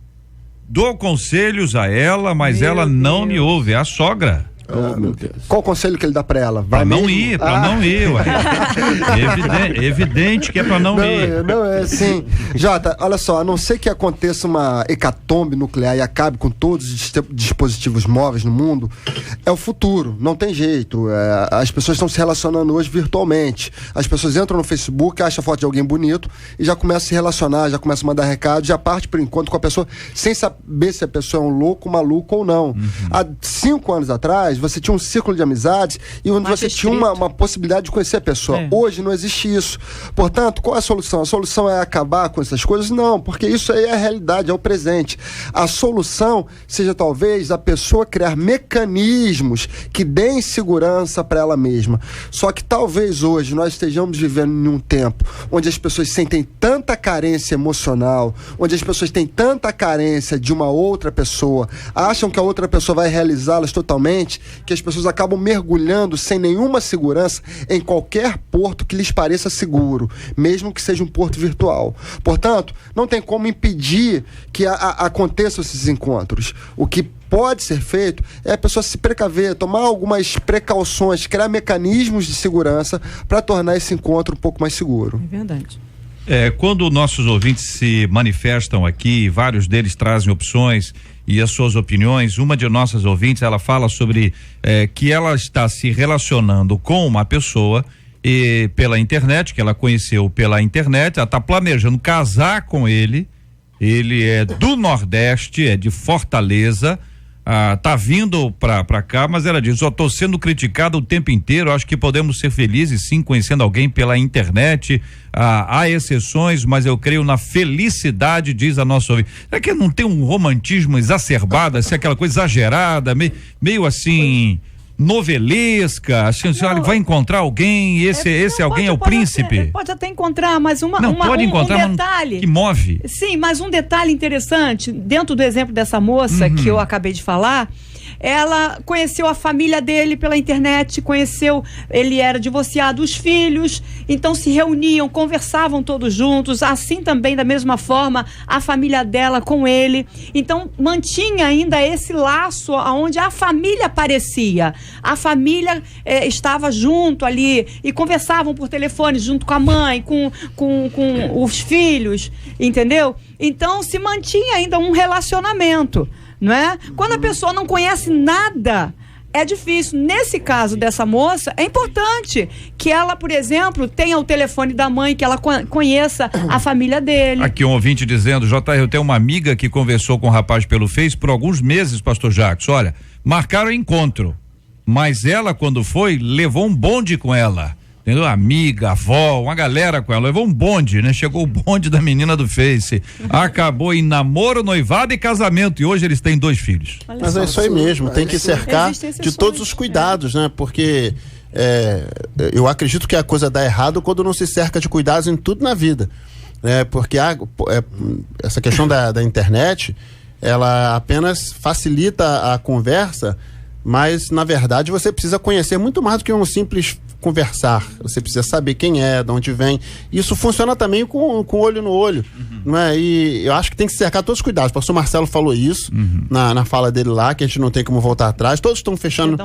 Dou conselhos a ela, mas ela não me ouve, é a sogra. Oh, meu Deus. Qual o conselho que ele dá pra ela? Pra não ir, ué. Evidente que é pra não ir. Não, é assim. Jota, olha só, a não ser que aconteça uma hecatombe nuclear e acabe com todos os dispositivos móveis no mundo, é o futuro, não tem jeito. As pessoas estão se relacionando hoje virtualmente. As pessoas entram no Facebook, acham a foto de alguém bonito e já começam a se relacionar, já começam a mandar recado, já parte por encontro com a pessoa, sem saber se a pessoa é um louco, maluco ou não. Há 5 anos atrás, você tinha um círculo de amizades e onde você tinha uma possibilidade de conhecer a pessoa. Hoje não existe isso. Portanto, qual é a solução? A solução é acabar com essas coisas? Não, porque isso aí é a realidade, é o presente. A solução seja talvez a pessoa criar mecanismos que deem segurança para ela mesma. Só que talvez hoje nós estejamos vivendo em um tempo onde as pessoas sentem tanta carência emocional, onde as pessoas têm tanta carência de uma outra pessoa, acham que a outra pessoa vai realizá-las totalmente, que as pessoas acabam mergulhando sem nenhuma segurança em qualquer porto que lhes pareça seguro, mesmo que seja um porto virtual. Portanto, não tem como impedir que aconteçam esses encontros. O que pode ser feito é a pessoa se precaver, tomar algumas precauções, criar mecanismos de segurança para tornar esse encontro um pouco mais seguro. É verdade. Quando nossos ouvintes se manifestam aqui, vários deles trazem opções e as suas opiniões. Uma de nossas ouvintes, ela fala sobre que ela está se relacionando com uma pessoa pela internet, que ela conheceu pela internet, ela está planejando casar com ele é do Nordeste, é de Fortaleza, tá vindo pra cá, mas ela diz: só tô sendo criticada o tempo inteiro, acho que podemos ser felizes sim conhecendo alguém pela internet, há exceções, mas eu creio na felicidade, diz a nossa ouvinte. É que não tem um romantismo exacerbado, assim, aquela coisa exagerada, meio assim novelesca, assim, olha, vai encontrar alguém, esse alguém é o príncipe. Pode até encontrar, mas um detalhe que move. Sim, mas um detalhe interessante, dentro do exemplo dessa moça que eu acabei de falar, ela conheceu a família dele pela internet, ele era divorciado, os filhos, então se reuniam, conversavam todos juntos, assim também da mesma forma a família dela com ele, então mantinha ainda esse laço onde a família aparecia, a família estava junto ali e conversavam por telefone junto com a mãe, com os filhos, entendeu? Então se mantinha ainda um relacionamento, não é? Quando a pessoa não conhece nada, é difícil. Nesse caso dessa moça, é importante que ela, por exemplo, tenha o telefone da mãe, que ela conheça a família dele. Aqui um ouvinte dizendo: JR, eu tenho uma amiga que conversou com o rapaz pelo Face por alguns meses, pastor Jacques. Olha, marcaram encontro, mas ela, quando foi, levou um bonde com ela. Entendeu? Amiga, avó, uma galera com ela, levou um bonde, né? Chegou o bonde da menina do Face, acabou em namoro, noivado e casamento, e hoje eles têm 2 filhos. Mas é isso aí mesmo, tem que cercar de todos os cuidados, né? Porque eu acredito que a coisa dá errado quando não se cerca de cuidados em tudo na vida, né? Porque essa questão da internet, ela apenas facilita a conversa, mas na verdade você precisa conhecer muito mais do que um simples conversar. Você precisa saber quem é, de onde vem. Isso funciona também com olho no olho, não é? E eu acho que tem que cercar todos os cuidados. O pastor Marcelo falou isso na fala dele lá, que a gente não tem como voltar atrás. Todos estão fechando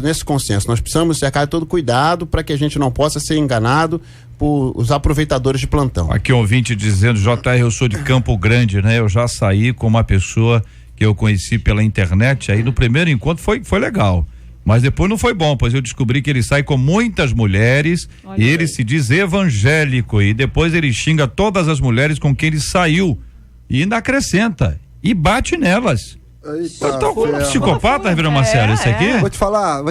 nesse consenso. Nós precisamos cercar todo cuidado para que a gente não possa ser enganado por os aproveitadores de plantão. Aqui um ouvinte dizendo: JR, eu sou de Campo Grande, né? Eu já saí com uma pessoa que eu conheci pela internet, aí no primeiro encontro foi legal, mas depois não foi bom, pois eu descobri que ele sai com muitas mulheres. Olha, e ele se diz evangélico e depois ele xinga todas as mulheres com quem ele saiu e ainda acrescenta e bate nelas. Então, como psicopata, Reverendo Marcelo, esse aqui? Vou te falar,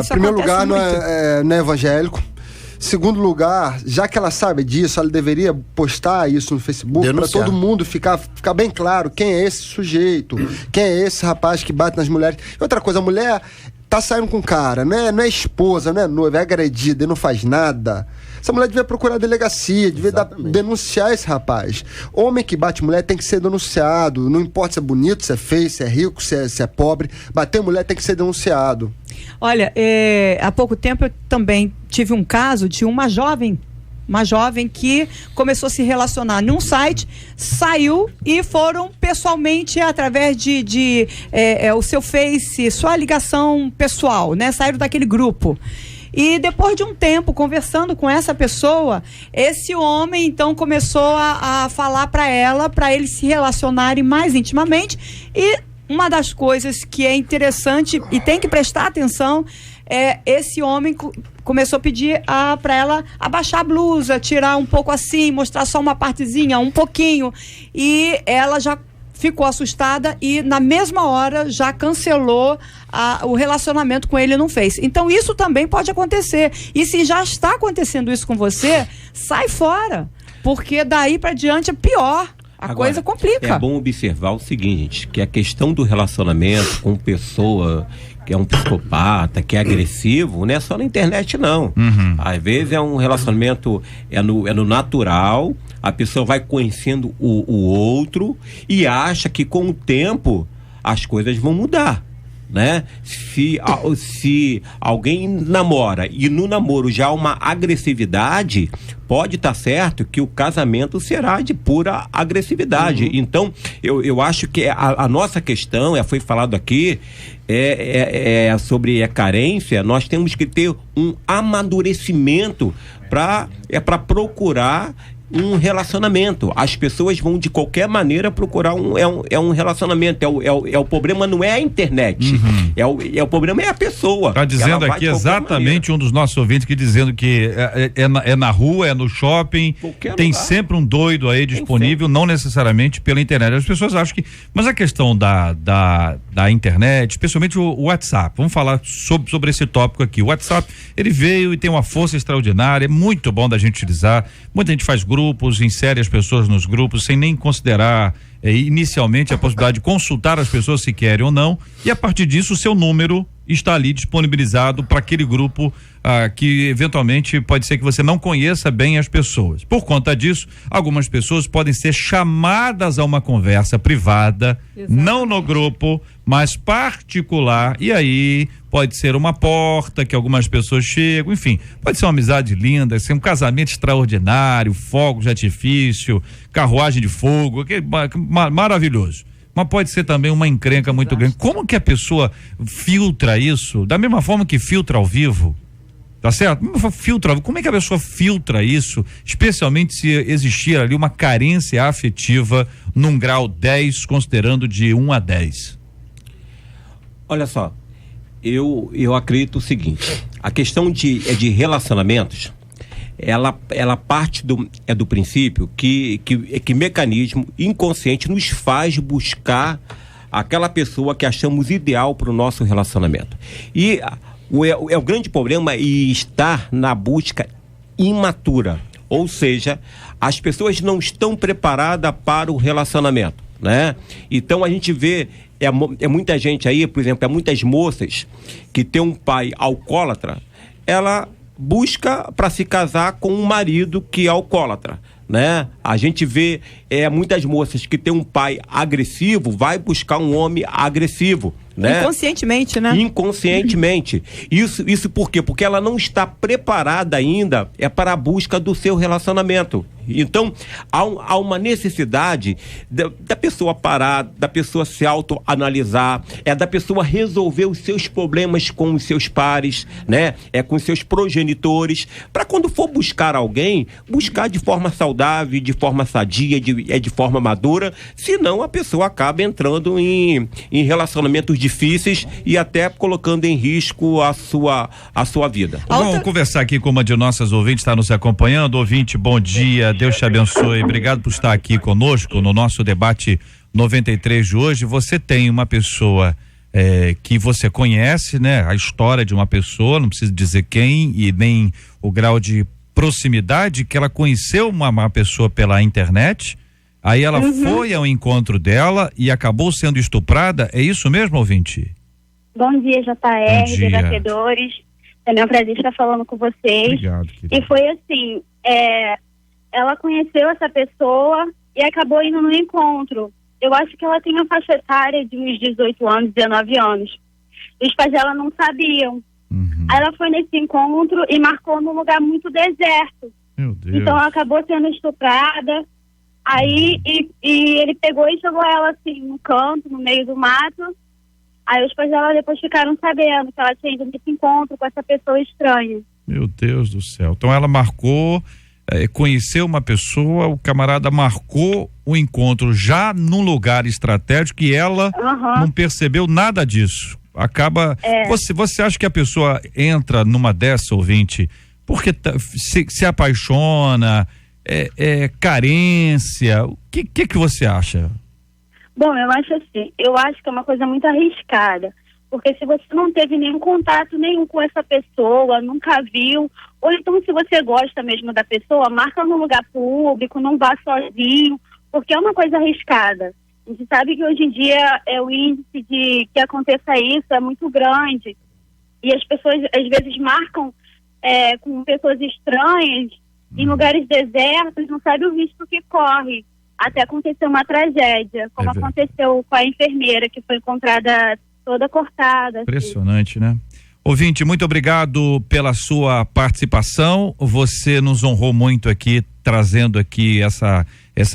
em primeiro lugar, não é evangélico. Segundo lugar, já que ela sabe disso, ela deveria postar isso no Facebook para todo mundo ficar bem claro quem é esse sujeito, quem é esse rapaz que bate nas mulheres. E outra coisa, a mulher tá saindo com o cara, não é esposa, não é noiva, é agredida e não faz nada. Essa mulher devia procurar a delegacia, devia denunciar esse rapaz. Homem que bate mulher tem que ser denunciado, não importa se é bonito, se é feio, se é rico, se é pobre, bater mulher tem que ser denunciado. Olha, há pouco tempo eu também tive um caso de uma jovem que começou a se relacionar num site, saiu e foram pessoalmente através de o seu Face, sua ligação pessoal, né? Saíram daquele grupo. E depois de um tempo conversando com essa pessoa, esse homem então começou a falar para eles se relacionarem mais intimamente. E uma das coisas que é interessante e tem que prestar atenção é esse homem começou a pedir para ela abaixar a blusa, tirar um pouco assim, mostrar só uma partezinha, um pouquinho. E ela já ficou assustada e na mesma hora já cancelou o relacionamento com ele no Face. Então isso também pode acontecer. E se já está acontecendo isso com você, sai fora, porque daí para diante é pior. A coisa complica. É bom observar o seguinte, gente, que a questão do relacionamento com pessoa que é um psicopata, que é agressivo, não é só na internet, não. Às vezes é um relacionamento, é no natural, a pessoa vai conhecendo o outro e acha que com o tempo as coisas vão mudar, né? Se alguém namora e no namoro já há uma agressividade, pode estar certo que o casamento será de pura agressividade. Então, eu acho que a nossa questão, foi falado aqui, sobre a carência. Nós temos que ter um amadurecimento para procurar um relacionamento. As pessoas vão de qualquer maneira procurar um relacionamento. O problema não é a internet. O problema é a pessoa. Está dizendo aqui exatamente um dos nossos ouvintes que dizendo que é na rua, é no shopping, tem lugar. Sempre um doido aí disponível, não necessariamente pela internet. As pessoas acham que... Mas a questão da internet, especialmente o WhatsApp, vamos falar sobre esse tópico aqui. O WhatsApp, ele veio e tem uma força extraordinária, é muito bom da gente utilizar. Muita gente faz grupos, insere as pessoas nos grupos sem nem considerar inicialmente a possibilidade de consultar as pessoas se querem ou não, e a partir disso o seu número está ali disponibilizado para aquele grupo que eventualmente pode ser que você não conheça bem as pessoas. Por conta disso, algumas pessoas podem ser chamadas a uma conversa privada, não no grupo, mas particular, e aí pode ser uma porta que algumas pessoas chegam, enfim, pode ser uma amizade linda, ser um casamento extraordinário, fogos de artifício, carruagem de fogo, maravilhoso. Mas pode ser também uma encrenca muito grande. Como que a pessoa filtra isso? Da mesma forma que filtra ao vivo, tá certo? Como é que a pessoa filtra isso, especialmente se existir ali uma carência afetiva num grau 10, considerando de 1 a 10? Olha só, eu acredito o seguinte, a questão de relacionamentos, ela parte do princípio que mecanismo inconsciente nos faz buscar aquela pessoa que achamos ideal para o nosso relacionamento. E o grande problema está na busca imatura, ou seja, as pessoas não estão preparadas para o relacionamento, né? Então a gente vê muita gente aí, por exemplo, muitas moças que tem um pai alcoólatra, ela busca para se casar com um marido que é alcoólatra, né? A gente vê muitas moças que tem um pai agressivo, vai buscar um homem agressivo, né? Inconscientemente, né? Inconscientemente. Isso por quê? Porque ela não está preparada ainda para a busca do seu relacionamento. Então, há uma necessidade da pessoa parar, da pessoa se autoanalisar, da pessoa resolver os seus problemas com os seus pares, né? Com os seus progenitores, para quando for buscar alguém, buscar de forma saudável, de forma sadia, de forma madura, senão a pessoa acaba entrando em relacionamentos difíceis e até colocando em risco a sua vida. Vamos conversar aqui com uma de nossas ouvintes, está nos acompanhando. Ouvinte, bom dia, Deus te abençoe, obrigado por estar aqui conosco no nosso debate 93 de hoje. Você tem uma pessoa que você conhece, né? A história de uma pessoa, não precisa dizer quem e nem o grau de proximidade, que ela conheceu uma pessoa pela internet, aí ela foi ao encontro dela e acabou sendo estuprada, é isso mesmo, ouvinte? Bom dia, JR, debatedores. É um prazer estar falando com vocês. Obrigado, querida. E foi assim, ela conheceu essa pessoa e acabou indo no encontro. Eu acho que ela tem uma faixa etária de uns 18 anos, 19 anos. Os pais dela não sabiam. Aí ela foi nesse encontro e marcou num lugar muito deserto. Meu Deus. Então ela acabou sendo estuprada. Aí e ele pegou e jogou ela assim no canto, no meio do mato. Aí os pais dela depois ficaram sabendo que ela tinha ido nesse encontro com essa pessoa estranha. Meu Deus do céu. Então ela marcou, conheceu uma pessoa, o camarada marcou o encontro já num lugar estratégico e ela não percebeu nada disso. Acaba. Você acha que a pessoa entra numa dessa, ouvinte, porque se apaixona, carência? O que você acha? Bom, eu acho assim, que é uma coisa muito arriscada, porque se você não teve nenhum contato nenhum com essa pessoa, nunca viu, ou então se você gosta mesmo da pessoa, marca num lugar público, não vá sozinho, porque é uma coisa arriscada. A gente sabe que hoje em dia o índice de que aconteça isso é muito grande, e as pessoas às vezes marcam com pessoas estranhas, em lugares desertos, não sabe o risco que corre. Até aconteceu uma tragédia, como aconteceu com a enfermeira, que foi encontrada toda cortada. Impressionante, né? Ouvinte, muito obrigado pela sua participação. Você nos honrou muito aqui, trazendo aqui essa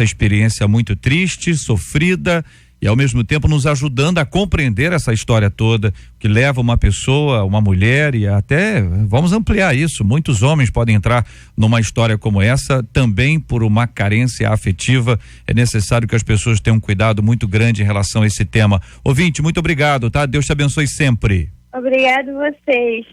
experiência muito triste, sofrida, e ao mesmo tempo nos ajudando a compreender essa história toda, que leva uma pessoa, uma mulher, e até, vamos ampliar isso, muitos homens podem entrar numa história como essa, também por uma carência afetiva. É necessário que as pessoas tenham um cuidado muito grande em relação a esse tema. Ouvinte, muito obrigado, tá? Deus te abençoe sempre. Obrigado a vocês.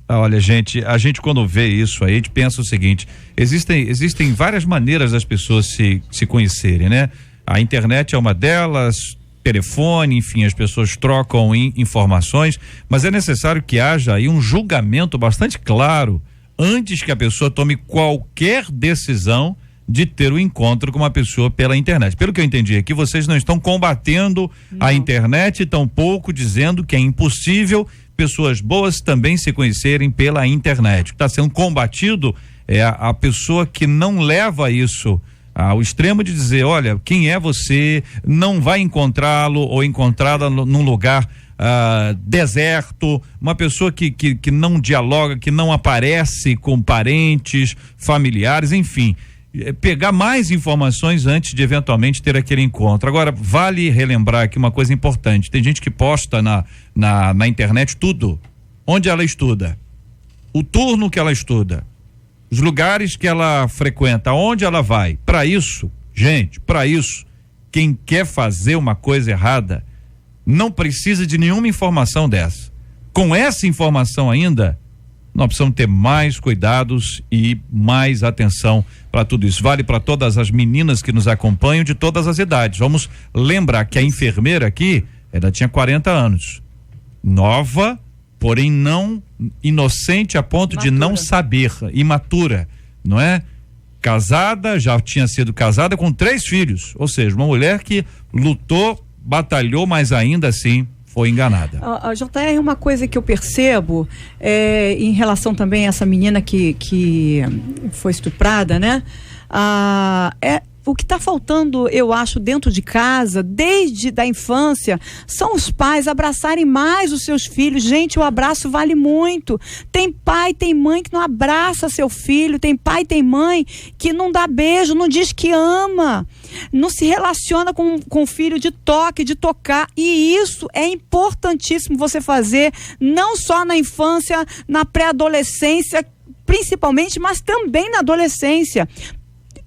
Olha, gente, a gente quando vê isso aí, a gente pensa o seguinte: existem várias maneiras das pessoas se conhecerem, né? A internet é uma delas, telefone, enfim, as pessoas trocam informações, mas é necessário que haja aí um julgamento bastante claro antes que a pessoa tome qualquer decisão de ter um encontro com uma pessoa pela internet. Pelo que eu entendi aqui, vocês não estão combatendo a internet, tampouco dizendo que é impossível pessoas boas também se conhecerem pela internet. O que está sendo combatido é a pessoa que não leva isso ao extremo de dizer, olha, quem é você, não vai encontrá-lo ou encontrá-la num lugar deserto, uma pessoa que não dialoga, que não aparece com parentes, familiares, enfim, pegar mais informações antes de eventualmente ter aquele encontro. Agora, vale relembrar aqui uma coisa importante: tem gente que posta na internet tudo, onde ela estuda, o turno que ela estuda, os lugares que ela frequenta, onde ela vai. Para isso, gente, quem quer fazer uma coisa errada não precisa de nenhuma informação dessa. Com essa informação ainda, nós precisamos ter mais cuidados e mais atenção para tudo isso. Vale para todas as meninas que nos acompanham de todas as idades. Vamos lembrar que a enfermeira aqui, ela tinha 40 anos. Nova, porém não inocente a ponto de não saber, imatura, não é? Casada, já tinha sido casada com 3 filhos, ou seja, uma mulher que lutou, batalhou, mas ainda assim foi enganada. A JR, uma coisa que eu percebo em relação também a essa menina que foi estuprada, né? O que está faltando, eu acho, dentro de casa, desde da infância, são os pais abraçarem mais os seus filhos. Gente, o abraço vale muito. Tem pai, tem mãe que não abraça seu filho, tem pai, tem mãe que não dá beijo, não diz que ama, não se relaciona com o filho de toque, de tocar, e isso é importantíssimo você fazer, não só na infância, na pré-adolescência, principalmente, mas também na adolescência.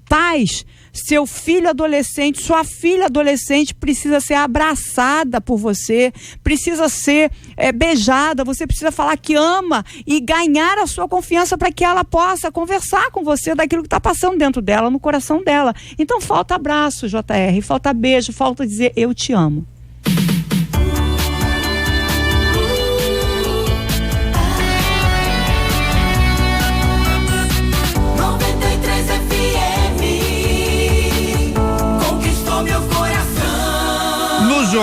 Pais, seu filho adolescente, sua filha adolescente precisa ser abraçada por você, precisa ser beijada, você precisa falar que ama e ganhar a sua confiança para que ela possa conversar com você daquilo que está passando dentro dela, no coração dela. Então falta abraço, JR, falta beijo, falta dizer eu te amo.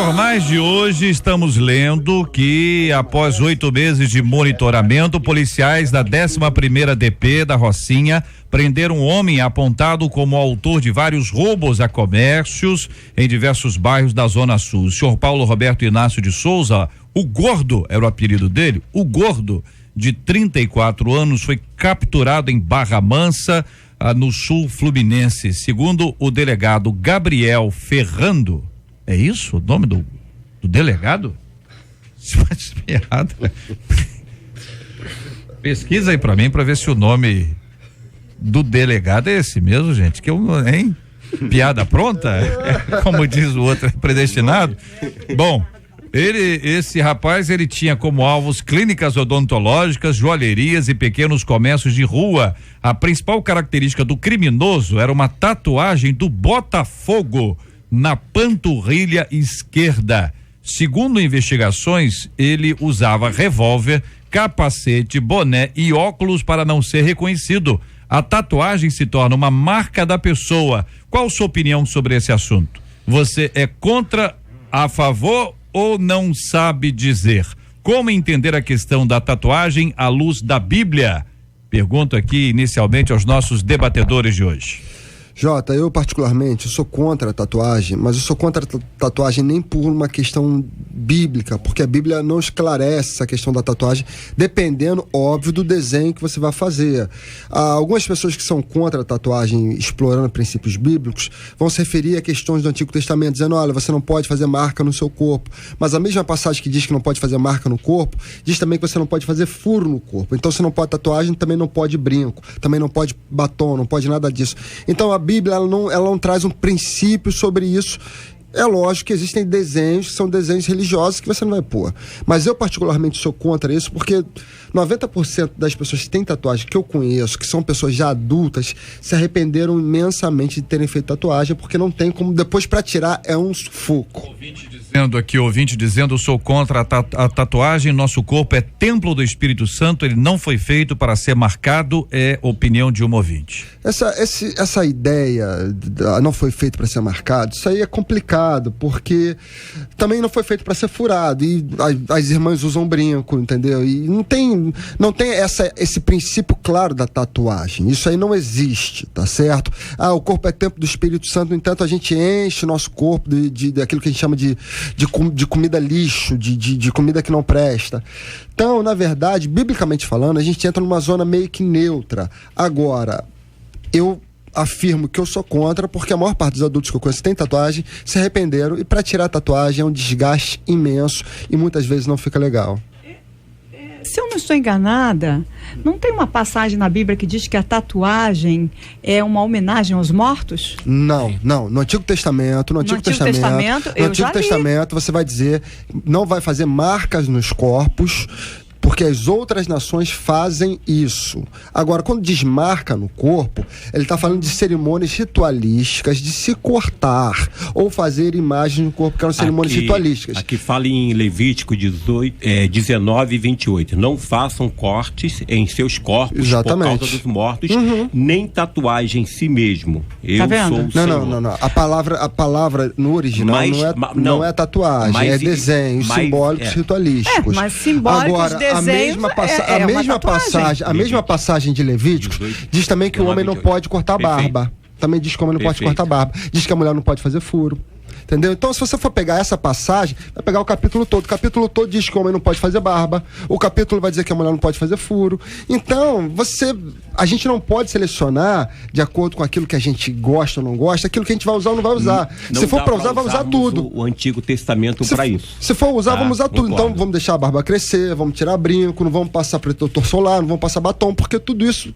jornais de hoje estamos lendo que após 8 meses de monitoramento, policiais da 11ª DP da Rocinha prenderam um homem apontado como autor de vários roubos a comércios em diversos bairros da Zona Sul. O senhor Paulo Roberto Inácio de Souza, o Gordo era o apelido dele, o Gordo, de 34 anos, foi capturado em Barra Mansa, no sul fluminense. Segundo o delegado Gabriel Ferrando, é isso o nome do delegado? Pesquisa aí pra mim pra ver se o nome do delegado é esse mesmo, gente, que hein? Piada pronta? Como diz o outro, é predestinado? Bom, esse rapaz, ele tinha como alvos clínicas odontológicas, joalherias e pequenos comércios de rua. A principal característica do criminoso era uma tatuagem do Botafogo na panturrilha esquerda. Segundo investigações, ele usava revólver, capacete, boné e óculos para não ser reconhecido. A tatuagem se torna uma marca da pessoa. Qual sua opinião sobre esse assunto? Você é contra, a favor ou não sabe dizer? Como entender a questão da tatuagem à luz da Bíblia? Pergunto aqui inicialmente aos nossos debatedores de hoje. Jota, eu particularmente sou contra a tatuagem, mas eu sou contra a tatuagem nem por uma questão bíblica, porque a Bíblia não esclarece essa questão da tatuagem, dependendo, óbvio, do desenho que você vai fazer. Algumas pessoas que são contra a tatuagem, explorando princípios bíblicos, vão se referir a questões do Antigo Testamento, dizendo, olha, você não pode fazer marca no seu corpo. Mas a mesma passagem que diz que não pode fazer marca no corpo, diz também que você não pode fazer furo no corpo. Então, se não pode tatuagem, também não pode brinco, também não pode batom, não pode nada disso. Então, a Bíblia ela não traz um princípio sobre isso. É lógico que existem desenhos que são desenhos religiosos que você não vai pôr. Mas eu particularmente sou contra isso porque 90% das pessoas que têm tatuagem que eu conheço, que são pessoas já adultas, se arrependeram imensamente de terem feito tatuagem porque não tem como, depois para tirar é um sufoco. Ouvinte dizendo, sou contra a tatuagem, nosso corpo é templo do Espírito Santo, ele não foi feito para ser marcado, é opinião de um ouvinte. Essa ideia não foi feito para ser marcado, isso aí é complicado, porque também não foi feito para ser furado, e as irmãs usam brinco, entendeu? E não tem esse princípio claro da tatuagem, isso aí não existe, tá certo? O corpo é templo do Espírito Santo, no entanto a gente enche o nosso corpo daquilo que a gente chama de comida lixo, de comida que não presta. Então, na verdade, biblicamente falando, a gente entra numa zona meio que neutra. Agora, eu afirmo que eu sou contra, porque a maior parte dos adultos que eu conheço que tem tatuagem se arrependeram, e para tirar a tatuagem é um desgaste imenso e muitas vezes não fica legal. Se eu não estou enganada, não tem uma passagem na Bíblia que diz que a tatuagem é uma homenagem aos mortos? Não. No Antigo Testamento, você vai dizer, não vai fazer marcas nos corpos, porque as outras nações fazem isso. Agora, quando desmarca no corpo, ele está falando de cerimônias ritualísticas, de se cortar ou fazer imagens no corpo, que eram cerimônias ritualísticas. Aqui fala em Levítico 19 e 28. Não façam cortes em seus corpos. Exatamente. Por causa dos mortos, nem tatuagem em si mesmo. Eu sou o Senhor. Não. A palavra no original não é tatuagem, é desenhos simbólicos ritualísticos. Mas simbólicos. Agora, a mesma passagem de Levítico diz também que o homem não pode cortar a barba. Também diz que o homem não pode cortar a barba. Diz que a mulher não pode fazer furo. Entendeu? Então, se você for pegar essa passagem, vai pegar o capítulo todo. O capítulo todo diz que o homem não pode fazer barba. O capítulo vai dizer que a mulher não pode fazer furo. Então, a gente não pode selecionar de acordo com aquilo que a gente gosta ou não gosta, aquilo que a gente vai usar ou não vai usar. Se for para usar, vai usar tudo. O Antigo Testamento para isso. Se for usar, vamos usar tudo. Então, vamos deixar a barba crescer, vamos tirar brinco, não vamos passar protetor solar, não vamos passar batom, porque tudo isso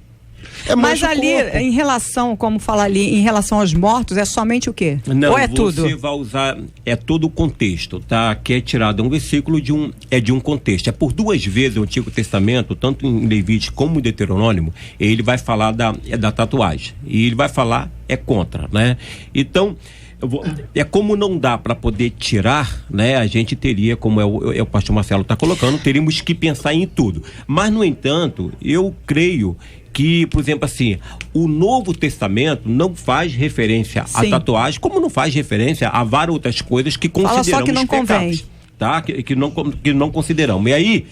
mas ali, em relação, como fala ali, em relação aos mortos, é somente o quê? Não, ou é tudo? Você vai usar, é todo o contexto, tá? Que é tirado um versículo de um contexto. É por 2 vezes o Antigo Testamento, tanto em Levítico como em Deuteronômio, ele vai falar da tatuagem. E ele vai falar é contra, né? Então, é como não dá para poder tirar, né? A gente teria, como o pastor Marcelo está colocando, teríamos que pensar em tudo. Mas, no entanto, eu creio que, por exemplo, assim, o Novo Testamento não faz referência à tatuagem, como não faz referência a várias outras coisas que consideramos só que não pecados, convém. tá? Que não consideramos. E aí,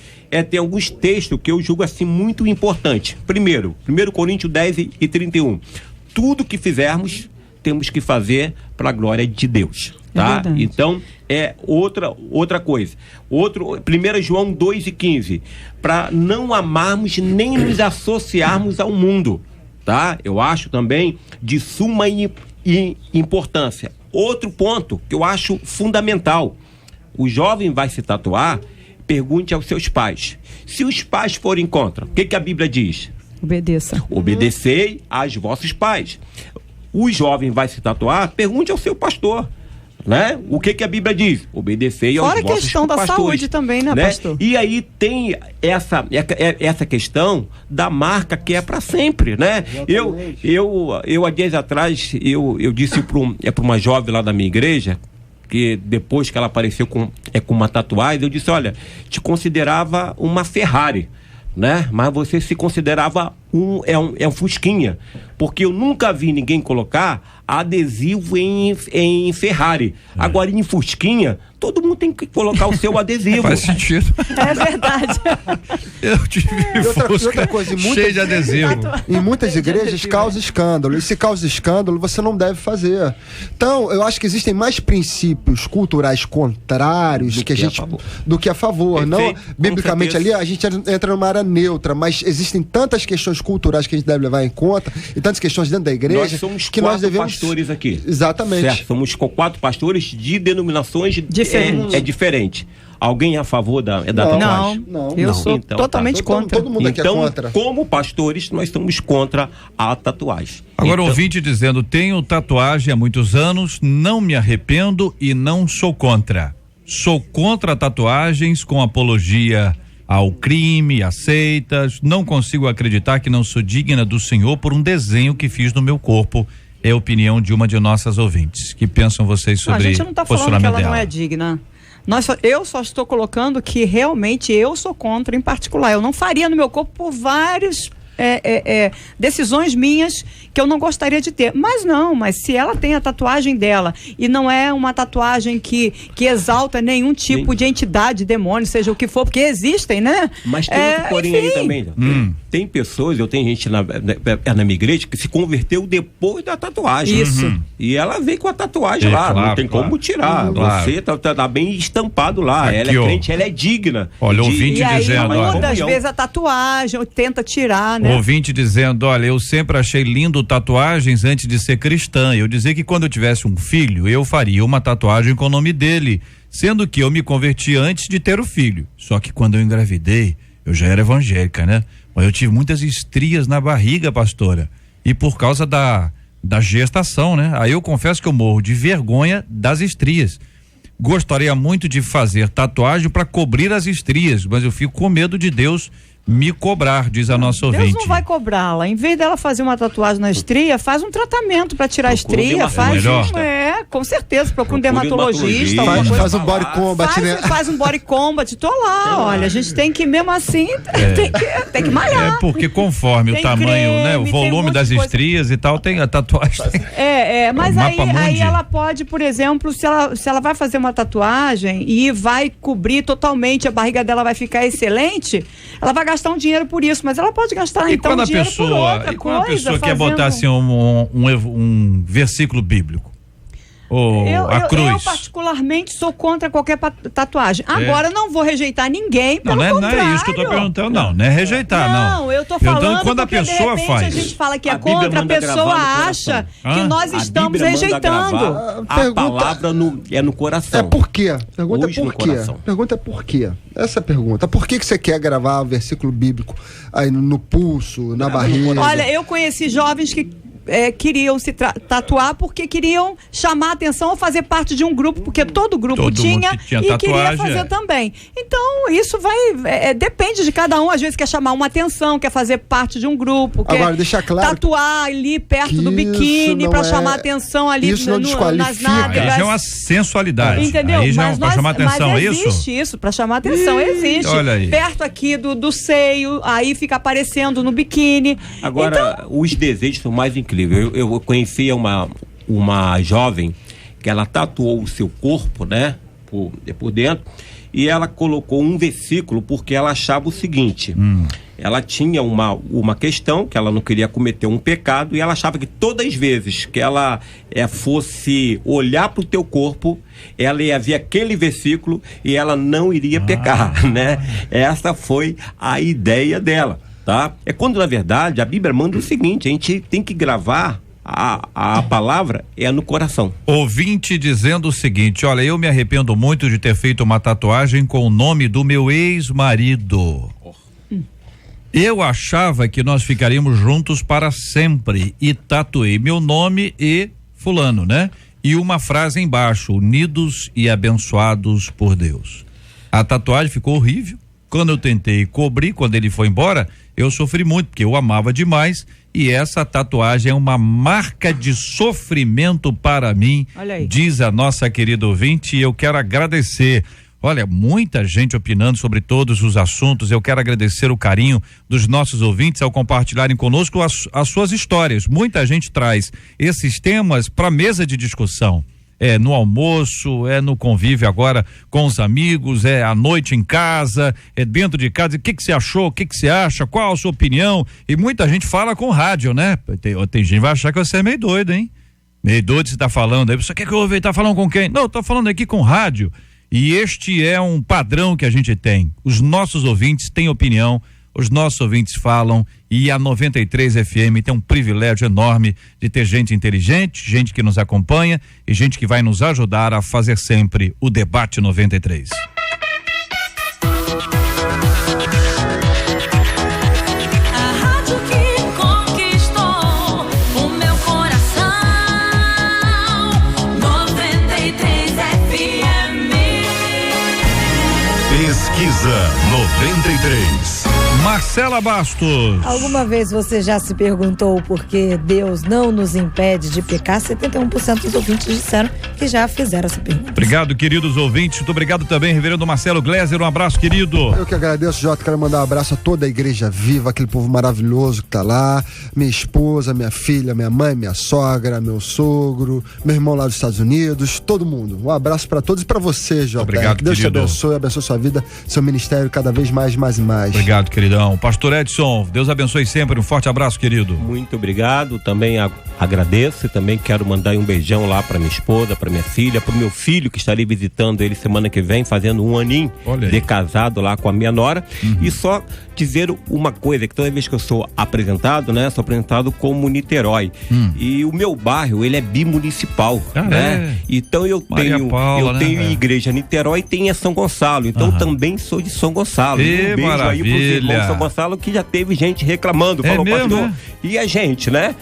tem alguns textos que eu julgo assim muito importantes. Primeiro, 1 Coríntios 10:31. Tudo que fizermos, temos que fazer para a glória de Deus, tá? Então, outra coisa. 1 João 2:15. Para não amarmos nem nos associarmos ao mundo, tá? Eu acho também de suma importância. Outro ponto que eu acho fundamental. O jovem vai se tatuar, pergunte aos seus pais. Se os pais forem contra, o que a Bíblia diz? Obedeça. Obedecei aos vossos pais. O jovem vai se tatuar, pergunte ao seu pastor, né? O que a Bíblia diz? Obedecei aos vossos pastores. Fora a questão da saúde também, né, pastor? E aí tem essa questão da marca que é para sempre, né? Eu há dias atrás, eu disse para uma jovem lá da minha igreja, que depois que ela apareceu com uma tatuagem, eu disse, olha, te considerava uma Ferrari, né? Mas você se considerava um Fusquinha, porque eu nunca vi ninguém colocar adesivo em Ferrari. Agora, em Fusquinha, todo mundo tem que colocar o seu adesivo. Faz sentido. É verdade. Eu tive outra coisa, cheio de adesivo. Em muitas igrejas causa escândalo. E se causa escândalo, você não deve fazer. Então, eu acho que existem mais princípios culturais contrários do que a favor. Não, biblicamente ali, a gente entra numa área neutra, mas existem tantas questões culturais que a gente deve levar em conta e tantas questões dentro da igreja nós somos que nós devemos pastores aqui. Exatamente. Certo? Somos 4 pastores de denominações diferentes. É diferente. Alguém é a favor da tatuagem? Não. Eu sou totalmente contra. Todo mundo aqui é contra. Como pastores, nós estamos contra a tatuagem. Agora, ouvinte dizendo, tenho tatuagem há muitos anos, não me arrependo e não sou contra. Sou contra tatuagens com apologia ao crime, a seitas, não consigo acreditar que não sou digna do Senhor por um desenho que fiz no meu corpo. É a opinião de uma de nossas ouvintes. Que pensam vocês sobre a gente não está falando que ela não é digna. Eu só estou colocando que realmente eu sou contra em particular. Eu não faria no meu corpo por vários decisões minhas que eu não gostaria de ter. Mas se ela tem a tatuagem dela e não é uma tatuagem que exalta nenhum tipo de entidade, demônio, seja o que for, porque existem, né? Mas tem outro porém aí também. Tem pessoas, eu tenho gente na minha igreja que se converteu depois da tatuagem. Isso. E ela veio com a tatuagem lá, não tem como tirar. Você tá bem estampado lá. Aqui, ela é crente, ela é digna. Olha, ouvinte dizendo. Muitas vezes a tatuagem tenta tirar, né? Ouvinte dizendo, olha, eu sempre achei lindo tatuagens antes de ser cristã. Eu dizia que quando eu tivesse um filho, eu faria uma tatuagem com o nome dele, sendo que eu me converti antes de ter o filho. Só que quando eu engravidei, eu já era evangélica, né? Mas eu tive muitas estrias na barriga, pastora, e por causa da gestação, né? Aí eu confesso que eu morro de vergonha das estrias. Gostaria muito de fazer tatuagem para cobrir as estrias, mas eu fico com medo de Deus me cobrar, diz a nossa ouvinte. Deus não vai cobrá-la. Em vez dela fazer uma tatuagem na estria, faz um tratamento para tirar a estria, com certeza, procura um dermatologista. Faz um body combat, né? Faz um body combat, tô lá, olha, a gente tem que mesmo assim, tem que malhar. Porque conforme o tamanho, né, o volume das estrias e tal, tem a tatuagem. Mas aí ela pode, por exemplo, se ela vai fazer uma tatuagem e vai cobrir totalmente, a barriga dela vai ficar excelente, ela vai gastar um dinheiro por isso, mas ela pode gastar então dinheiro por outra coisa. Quando a pessoa quer botar assim um versículo bíblico? A cruz. Eu particularmente sou contra qualquer tatuagem. Agora não vou rejeitar ninguém, pelo contrário. Não é isso que eu tô perguntando, não é rejeitar, não. Não, eu tô falando então, quando a pessoa de repente faz. A gente fala que é contra, a pessoa acha que nós estamos rejeitando. A palavra é no coração. É por quê? Pergunta é por quê? Pergunta é por quê? Essa é a pergunta. Por que você quer gravar o versículo bíblico aí no pulso, na barriga? Olha, eu conheci jovens que queriam se tatuar porque queriam chamar a atenção ou fazer parte de um grupo, porque todo grupo tinha e tatuagem, queria fazer também. Então, isso depende de cada um. Às vezes quer chamar uma atenção, quer fazer parte de um grupo, Agora, quer deixar claro tatuar ali perto do biquíni para chamar a atenção ali isso não nas desqualifica. nádegas. Aí já é uma sensualidade. Entendeu? Aí já é pra chamar atenção, mas é isso? existe isso, pra chamar atenção, existe. Olha aí. Perto aqui do seio, aí fica aparecendo no biquíni. Agora, então, os desejos são mais incríveis. Eu conhecia uma jovem que ela tatuou o seu corpo, né, por dentro, e ela colocou um versículo porque ela achava o seguinte: ela tinha uma questão que ela não queria cometer um pecado, e ela achava que todas as vezes que ela fosse olhar para o teu corpo, ela ia ver aquele versículo e ela não iria pecar, né? Essa foi a ideia dela, tá? É quando, na verdade, a Bíblia manda o seguinte: a gente tem que gravar a palavra no coração. Ouvinte dizendo o seguinte: olha, eu me arrependo muito de ter feito uma tatuagem com o nome do meu ex-marido. Eu achava que nós ficaríamos juntos para sempre e tatuei meu nome e fulano, né? E uma frase embaixo: unidos e abençoados por Deus. A tatuagem ficou horrível. Quando eu tentei cobrir, quando ele foi embora, eu sofri muito, porque eu amava demais, e essa tatuagem é uma marca de sofrimento para mim, diz a nossa querida ouvinte, e eu quero agradecer. Olha, muita gente opinando sobre todos os assuntos. Eu quero agradecer o carinho dos nossos ouvintes ao compartilharem conosco as suas histórias. Muita gente traz esses temas para a mesa de discussão. É no almoço, é no convívio agora com os amigos, é à noite em casa, é dentro de casa. O que você achou? O que você acha? Qual a sua opinião? E muita gente fala com rádio, né? Tem gente que vai achar que você é meio doido, hein? Meio doido você tá falando aí. Você quer que eu ouve? Tá falando com quem? Não, eu tô falando aqui com rádio. E este é um padrão que a gente tem. Os nossos ouvintes têm opinião, os nossos ouvintes falam, e a 93 FM tem um privilégio enorme de ter gente inteligente, gente que nos acompanha e gente que vai nos ajudar a fazer sempre o Debate 93. Pesquisa 93. Marcela Bastos. Alguma vez você já se perguntou por que Deus não nos impede de pecar? 71% dos ouvintes disseram que já fizeram essa pergunta. Obrigado, queridos ouvintes. Muito obrigado também, reverendo Marcelo Gleiser. Um abraço, querido. Eu que agradeço, Jota. Quero mandar um abraço a toda a Igreja Viva, aquele povo maravilhoso que tá lá. Minha esposa, minha filha, minha mãe, minha sogra, meu sogro, meu irmão lá dos Estados Unidos, todo mundo. Um abraço para todos e para você, Jota. Obrigado, que Deus querido. te abençoe sua vida, seu ministério cada vez mais e mais. Obrigado, queridão. Pastor Edson, Deus abençoe sempre. Um forte abraço, querido. Muito obrigado. Também agradeço e também quero mandar um beijão lá para minha esposa, para minha filha, para o meu filho que estarei visitando ele semana que vem, fazendo um aninho de casado lá com a minha nora. E só dizer uma coisa, que toda vez que eu sou apresentado, né, sou apresentado como Niterói. E o meu bairro, ele é bimunicipal, né? Então eu tenho igreja Niterói e tenho a São Gonçalo. Então também sou de São Gonçalo. E um beijo maravilha. aí pros irmãos de São Gonçalo, que já teve gente reclamando. Falou, mesmo, pastor, né? e a gente, né?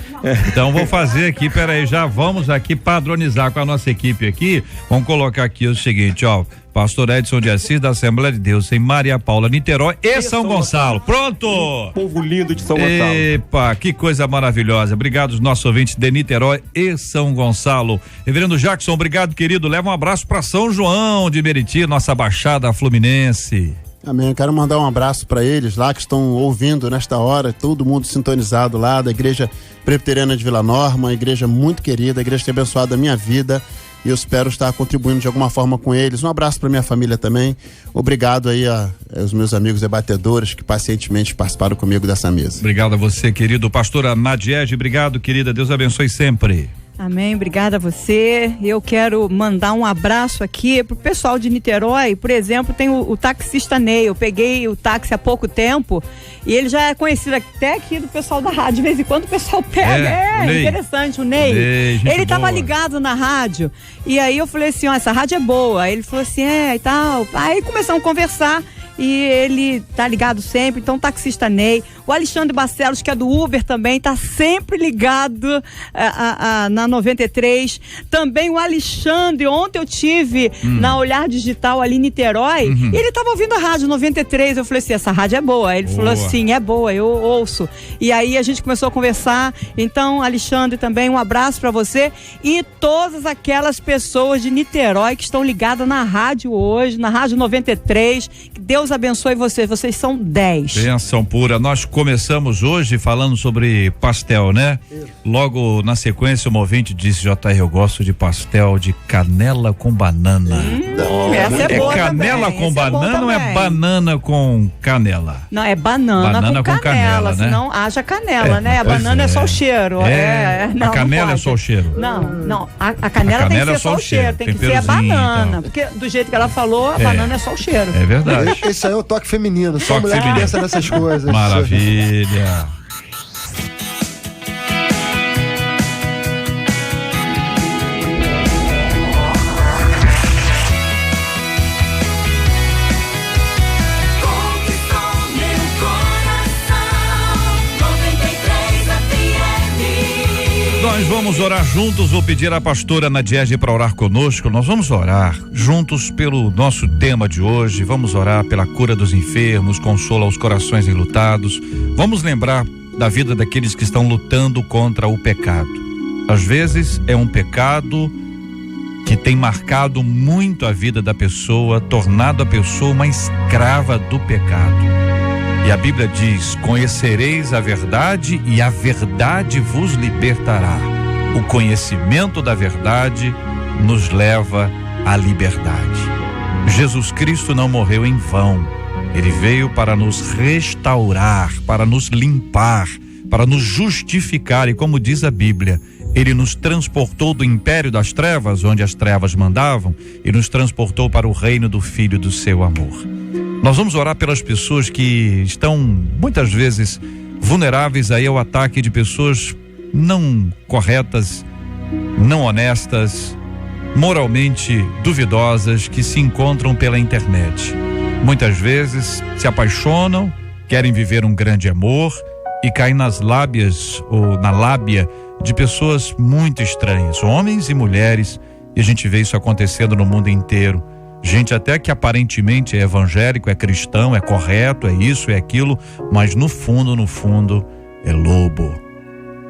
Então vou fazer aqui, peraí, já vamos aqui padronizar com a nossa equipe aqui. Vamos colocar aqui o seguinte, ó. Pastor Edson de Assis, da Assembleia de Deus, em Maria Paula, Niterói e São Gonçalo. Pronto! Povo lindo de São Gonçalo. Epa, que coisa maravilhosa. Obrigado aos nossos ouvintes de Niterói e São Gonçalo. Reverendo Jackson, obrigado, querido. Leva um abraço para São João de Meriti, nossa Baixada Fluminense. Amém. Eu quero mandar um abraço para eles lá que estão ouvindo nesta hora, todo mundo sintonizado lá da Igreja Presbiteriana de Vila Nova, uma igreja muito querida, a igreja que tem abençoado a minha vida. E eu espero estar contribuindo de alguma forma com eles. Um abraço para minha família também. Obrigado aí aos meus amigos debatedores que pacientemente participaram comigo dessa mesa. Obrigado a você, querido. Pastora Nadiege, obrigado, querida. Deus abençoe sempre. Amém, obrigada a você. Eu quero mandar um abraço aqui pro pessoal de Niterói. Por exemplo, tem o taxista Ney. Eu peguei o táxi há pouco tempo e ele já é conhecido até aqui do pessoal da rádio. De vez em quando o pessoal pega. É interessante, o Ney. Ele tava ligado na rádio e aí eu falei assim, ó, essa rádio é boa. Aí ele falou assim, e tal. Aí começamos a conversar. E ele tá ligado sempre, então taxista Ney, O Alexandre Barcelos, que é do Uber também, tá sempre ligado na 93. Também o Alexandre, ontem eu tive na Olhar Digital ali em Niterói, e ele tava ouvindo a rádio 93. Eu falei assim, essa rádio é boa. Ele falou assim, é boa, eu ouço. E aí a gente começou a conversar. Então, Alexandre, também um abraço pra você e todas aquelas pessoas de Niterói que estão ligadas na rádio hoje, na rádio 93. Que Deus abençoe vocês. Vocês são 10. Benção pura. Nós começamos hoje falando sobre pastel, né? Logo na sequência, uma ouvinte disse: JR, eu gosto de pastel de canela com banana. Essa é boa canela também. com banana ou é banana com canela? Não, é banana com canela, né? Senão haja canela, né? A banana é só o cheiro. Não, a canela é só o cheiro. Não. A canela tem que ser só o cheiro. Tem que ser a banana. Porque do jeito que ela falou, a banana é só o cheiro. É verdade. Esse aí é o toque feminino. Só mulher que pensa nessas coisas. Maravilha. Nós vamos orar juntos. Vou pedir à pastora Nadiege para orar conosco. Nós vamos orar juntos pelo nosso tema de hoje. Vamos orar pela cura dos enfermos, consola os corações enlutados. Vamos lembrar da vida daqueles que estão lutando contra o pecado. Às vezes é um pecado que tem marcado muito a vida da pessoa, tornado a pessoa uma escrava do pecado. E a Bíblia diz: conhecereis a verdade e a verdade vos libertará. O conhecimento da verdade nos leva à liberdade. Jesus Cristo não morreu em vão. Ele veio para nos restaurar, para nos limpar, para nos justificar. E como diz a Bíblia, Ele nos transportou do império das trevas, onde as trevas mandavam, e nos transportou para o reino do Filho do seu amor. Nós vamos orar pelas pessoas que estão muitas vezes vulneráveis aí ao ataque de pessoas não corretas, não honestas, moralmente duvidosas, que se encontram pela internet. Muitas vezes se apaixonam, querem viver um grande amor e caem nas lábias ou na lábia de pessoas muito estranhas, homens e mulheres, e a gente vê isso acontecendo no mundo inteiro. Gente até que aparentemente é evangélico, é cristão, é correto, é isso, é aquilo, mas no fundo é lobo.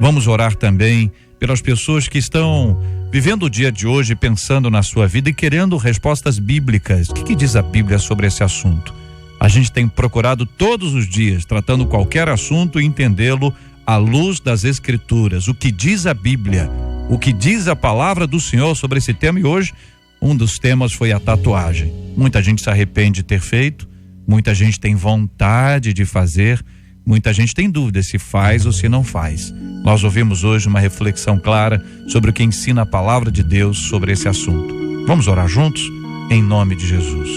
Vamos orar também pelas pessoas que estão vivendo o dia de hoje, pensando na sua vida e querendo respostas bíblicas. O que diz a Bíblia sobre esse assunto? A gente tem procurado todos os dias, tratando qualquer assunto, entendê-lo à luz das Escrituras. O que diz a Bíblia? O que diz a palavra do Senhor sobre esse tema? E hoje um dos temas foi a tatuagem. Muita gente se arrepende de ter feito, muita gente tem vontade de fazer, muita gente tem dúvida se faz ou se não faz. Nós ouvimos hoje uma reflexão clara sobre o que ensina a palavra de Deus sobre esse assunto. Vamos orar juntos? Em nome de Jesus.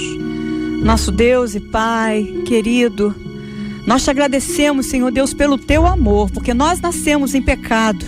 Nosso Deus e Pai querido, nós te agradecemos, Senhor Deus, pelo teu amor, porque nós nascemos em pecado,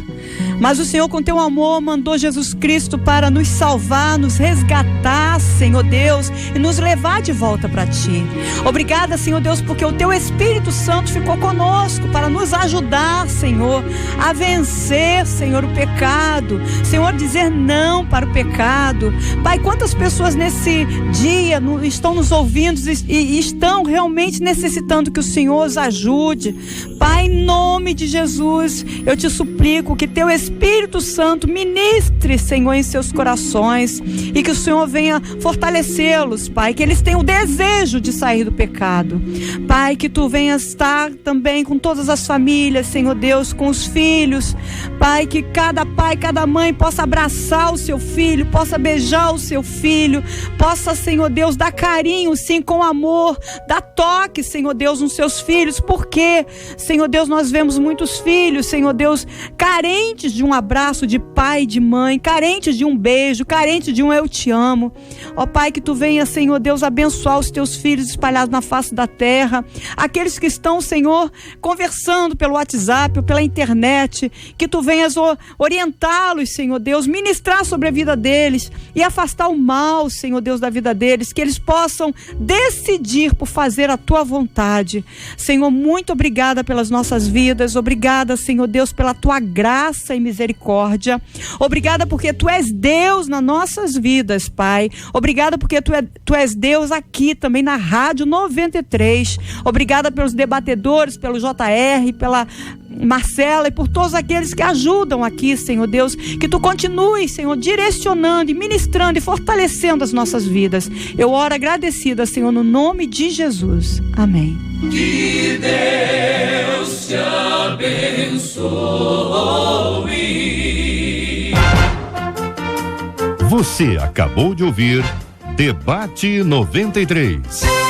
mas o Senhor com teu amor mandou Jesus Cristo para nos salvar, nos resgatar, Senhor Deus, e nos levar de volta para ti. Obrigada, Senhor Deus, porque o teu Espírito Santo ficou conosco para nos ajudar, Senhor, a vencer, Senhor, o pecado, Senhor, dizer não para o pecado. Pai, quantas pessoas nesse dia estão nos ouvindo e estão realmente necessitando que o Senhor os ajude. Pai, em nome de Jesus, eu te suplico que teu Espírito Santo ministre, Senhor, em seus corações e que o Senhor venha fortalecê-los, Pai, que eles tenham o desejo de sair do pecado. Pai, que tu venhas estar também com todas as famílias, Senhor Deus, com os filhos. Pai, que cada pai, cada mãe possa abraçar o seu filho, possa beijar o seu filho, possa, Senhor Deus, dar carinho, sim, com amor, dar toque, Senhor Deus, nos seus filhos, porque, Senhor Deus, nós vemos muitos filhos, Senhor Deus, carentes de um abraço de pai e de mãe, carentes de um beijo, carentes de um eu te amo. Ó Pai, que tu venha, Senhor Deus, abençoar os teus filhos espalhados na face da terra, aqueles que estão, Senhor, conversando pelo WhatsApp ou pela internet, que tu venhas orientá-los, Senhor Deus, ministrar sobre a vida deles e afastar o mal, Senhor Deus, da vida deles, que eles possam decidir por fazer a tua vontade. Senhor, muito obrigada pelas nossas nossas vidas. Obrigada, Senhor Deus, pela tua graça e misericórdia. Obrigada porque tu és Deus nas nossas vidas, Pai. Obrigada porque tu és Deus aqui também na Rádio 93. Obrigada pelos debatedores, pelo JR, pela Marcela e por todos aqueles que ajudam aqui, Senhor Deus, que tu continue, Senhor, direcionando e ministrando e fortalecendo as nossas vidas. Eu oro agradecida, Senhor, no nome de Jesus. Amém. Que Deus te abençoe. Você acabou de ouvir Debate 93.